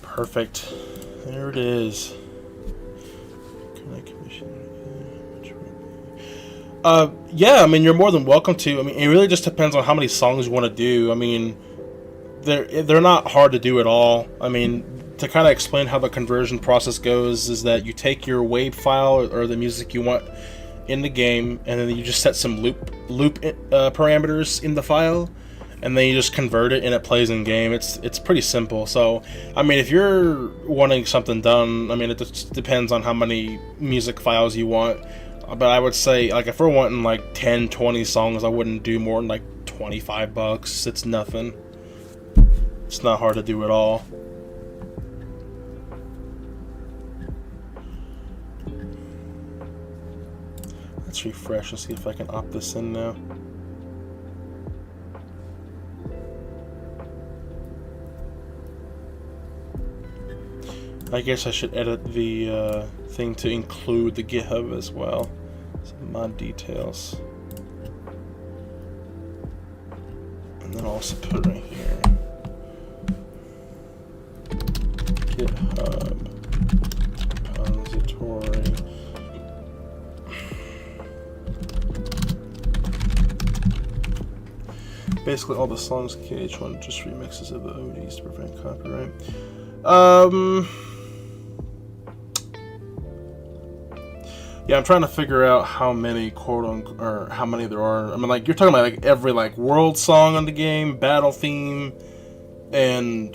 Perfect. There it is. Can I commission? Yeah, I mean, you're more than welcome to. I mean, it really just depends on how many songs you want to do. I mean, they're not hard to do at all. I mean, to kind of explain how the conversion process goes is that you take your WAV file or the music you want in the game, and then you just set some loop parameters in the file, and then you just convert it and it plays in game. It's pretty simple. So I mean, if you're wanting something done, I mean, it just depends on how many music files you want. But I would say, like, if we're wanting like 10, 20 songs, I wouldn't do more than like $25. It's nothing. It's not hard to do at all. Let's refresh and see if I can opt this in now. I guess I should edit the thing to include the GitHub as well. Some mod details. And then I'll also put it right here. GitHub repository. Basically all the songs KH1 just remixes of the ODs to prevent copyright. Yeah, I'm trying to figure out how many or how many there are. I mean, like, you're talking about like every like world song on the game, battle theme, and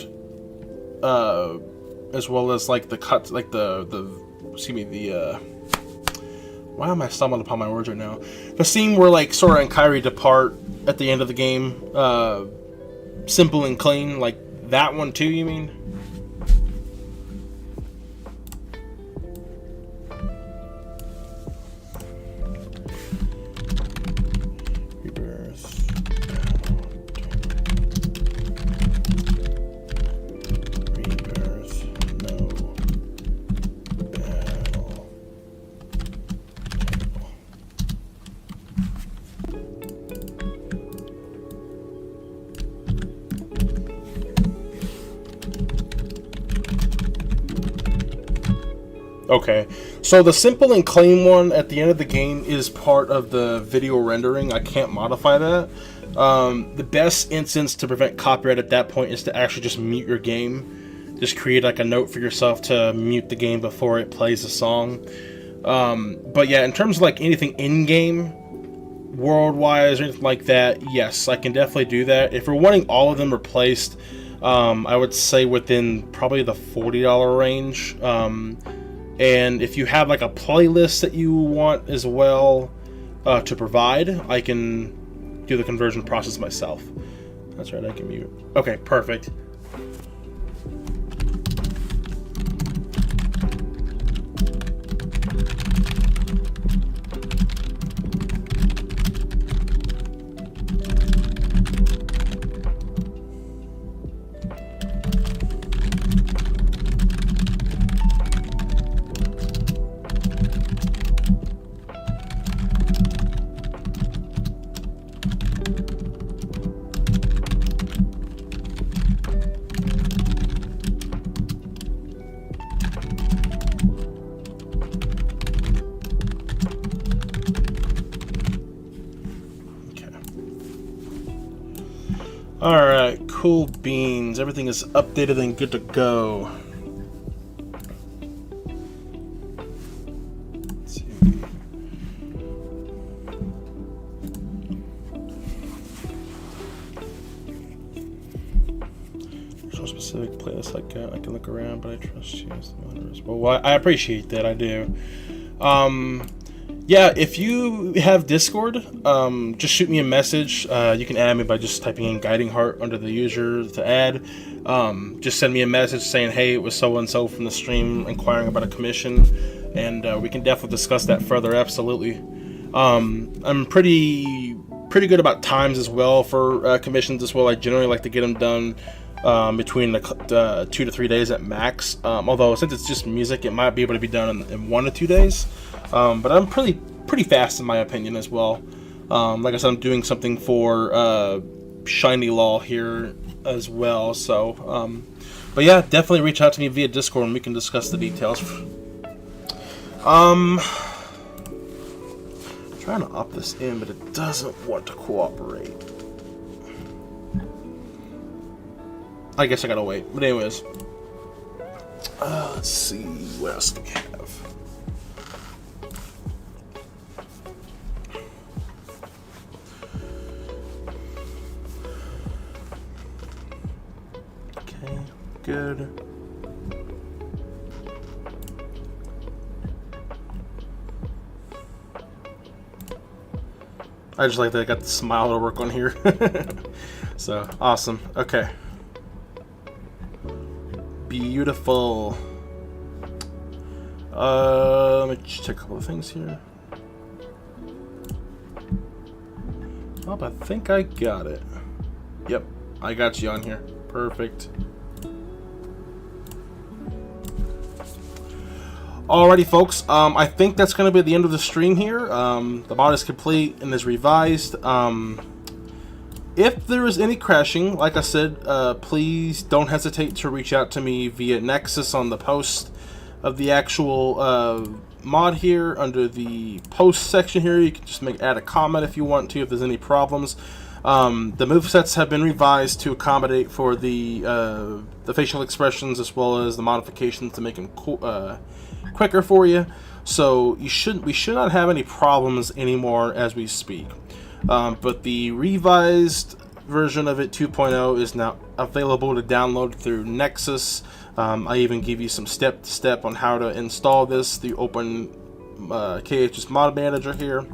as well as like the cuts, like why am I stumbling upon my words right now? The scene where like Sora and Kairi depart at the end of the game, simple and clean, like that one too, you mean? Okay, so the simple and clean one at the end of the game is part of the video rendering. I can't modify that. The best instance to prevent copyright at that point is to actually just mute your game. Just create like a note for yourself to mute the game before it plays the song. But yeah, in terms of like anything in-game, world-wise or anything like that, yes, I can definitely do that. If we're wanting all of them replaced, I would say within probably the $40 range. And if you have like a playlist that you want as well to provide, I can do the conversion process myself. That's right, I can mute. Okay, perfect. Alright, cool beans. Everything is updated and good to go. Let's see. There's no specific playlist like that. I can look around, but I trust you as the moderators. Well, I appreciate that, I do. Yeah, if you have Discord, just shoot me a message. You can add me by just typing in Guiding Heart under the user to add. Just send me a message saying, hey, it was so-and-so from the stream inquiring about a commission, and we can definitely discuss that further, absolutely. I'm pretty good about times as well for commissions as well. I generally like to get them done between the 2 to 3 days at max. Although since it's just music, it might be able to be done in 1 to 2 days. But I'm pretty fast in my opinion as well. Like I said, I'm doing something for Shiny Law here as well. So, but yeah, definitely reach out to me via Discord and we can discuss the details. Trying to opt this in, but it doesn't want to cooperate. I guess I gotta wait. But anyways, let's see, what else do we have? good. I just like that I got the smile to work on here. So, awesome. Okay. Beautiful. Let me just check a couple of things here. Oh, I think I got it. Yep, I got you on here. Perfect. Alrighty, folks. I think that's going to be the end of the stream here. The mod is complete and is revised. If there is any crashing, like I said, please don't hesitate to reach out to me via Nexus on the post of the actual mod here. Under the post section here, you can just add a comment if you want to, if there's any problems. The movesets have been revised to accommodate for the facial expressions as well as the modifications to make them quicker for you. So we should not have any problems anymore as we speak. But the revised version of it 2.0 is now available to download through Nexus. I even give you some step-to-step on how to install this, the open KH1 mod manager here.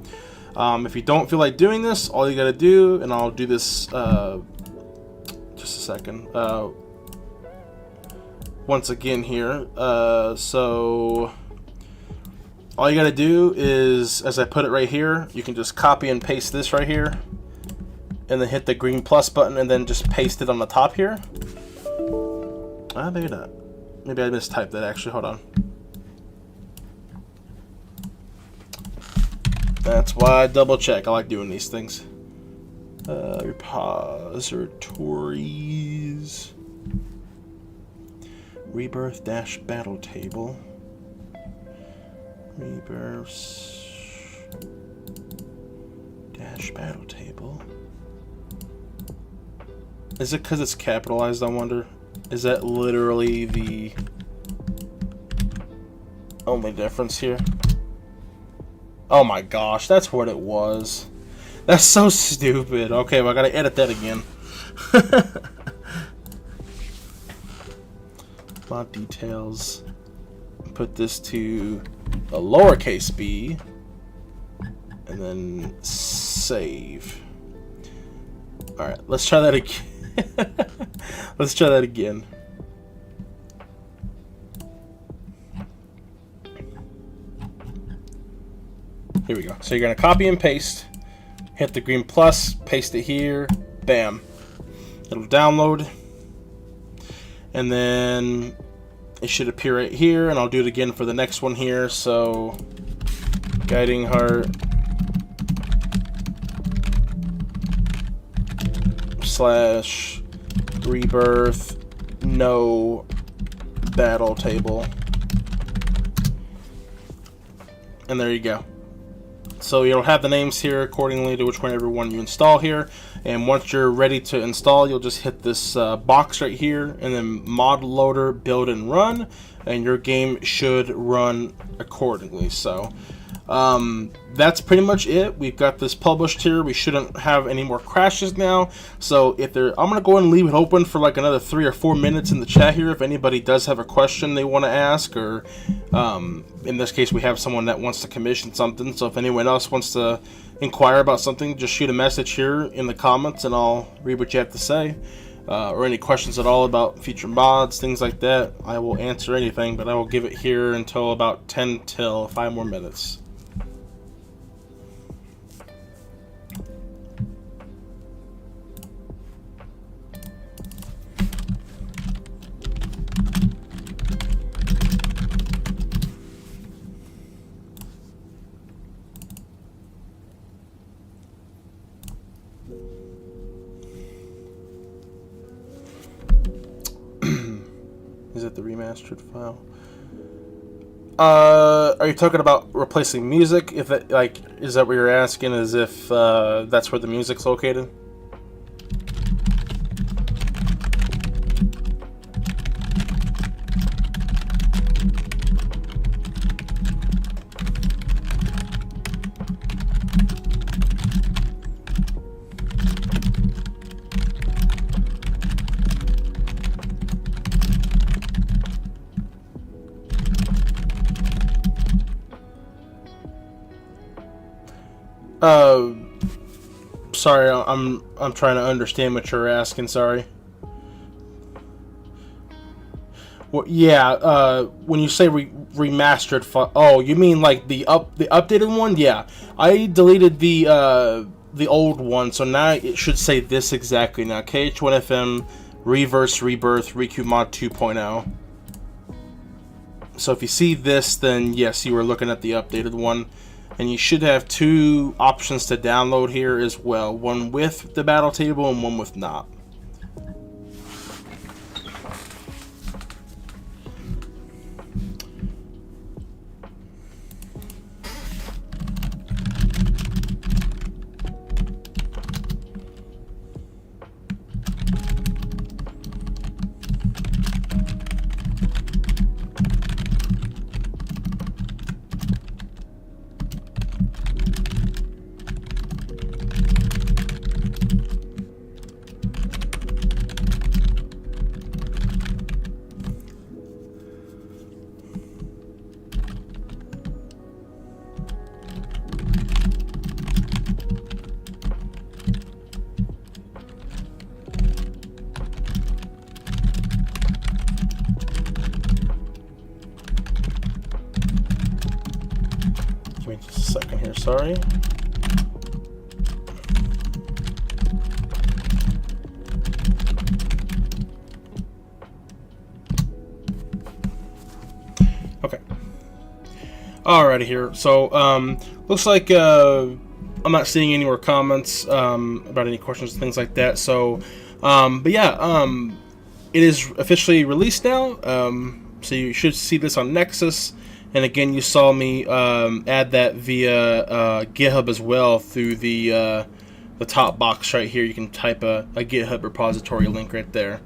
If you don't feel like doing this, all you gotta do, and I'll do this just a second, once again here, so all you gotta do is, as I put it right here, you can just copy and paste this right here, and then hit the green plus button, and then just paste it on the top here. Maybe not. Maybe I mistyped that actually, hold on. That's why I double check. I like doing these things. Repositories. Rebirth dash battle table. Rebirth dash battle table. Is it because it's capitalized, I wonder? Is that literally the only difference here? Oh my gosh, that's what it was. That's so stupid. Okay, well, I gotta edit that again. Mod details. Put this to a lowercase b. And then save. Alright, let's try that again. Let's try that again. Here we go. So you're going to copy and paste, hit the green plus, paste it here, bam. It'll download, and then it should appear right here, and I'll do it again for the next one here. So, Guiding Heart / Rebirth no battle table. And there you go. So you'll have the names here accordingly to whichever one you install here. And once you're ready to install, you'll just hit this box right here, and then mod loader, build and run, and your game should run accordingly. So that's pretty much it. We've got this published here. We shouldn't have any more crashes now. So if there, I'm gonna go ahead and leave it open for like another 3 or 4 minutes in the chat here. If anybody does have a question they want to ask, or in this case we have someone that wants to commission something. So if anyone else wants to inquire about something, just shoot a message here in the comments and I'll read what you have to say. Or any questions at all about future mods, things like that, I will answer anything, but I will give it here until about 10 till 5 more minutes. Is it the remastered file? Are you talking about replacing music? If that, like, is that what you're asking? Is if that's where the music's located? Uh, sorry, I'm trying to understand what you're asking. Sorry. Well, yeah. When you say remastered, oh, you mean like the updated one? Yeah, I deleted the old one, so now it should say this exactly. Now KH1 FM Reverse Rebirth Riku Mod 2.0. So if you see this, then yes, you were looking at the updated one. And you should have two options to download here as well. One with the battle table and one with not. Give me just a second here, sorry. Okay. Alrighty here. So, looks like I'm not seeing any more comments about any questions and things like that. So, but yeah, it is officially released now. So you should see this on Nexus. And again, you saw me add that via GitHub as well through the top box right here. You can type a GitHub repository link right there.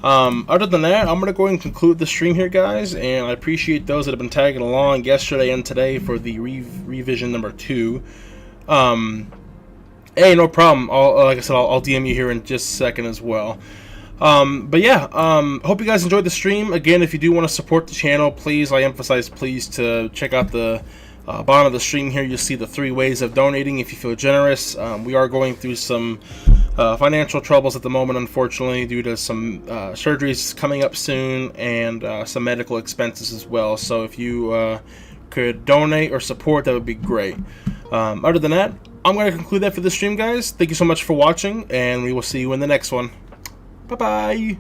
Other than that, I'm going to go ahead and conclude the stream here, guys. And I appreciate those that have been tagging along yesterday and today for the revision number 2. Hey, no problem. Like I said, I'll DM you here in just a second as well. But yeah, hope you guys enjoyed the stream. Again, if you do want to support the channel, please, I emphasize please to check out the bottom of the stream here. You'll see the 3 ways of donating if you feel generous. We are going through some financial troubles at the moment, unfortunately, due to some surgeries coming up soon and some medical expenses as well. So if you could donate or support, that would be great. Other than that, I'm going to conclude that for the stream, guys. Thank you so much for watching, and we will see you in the next one. Bye-bye.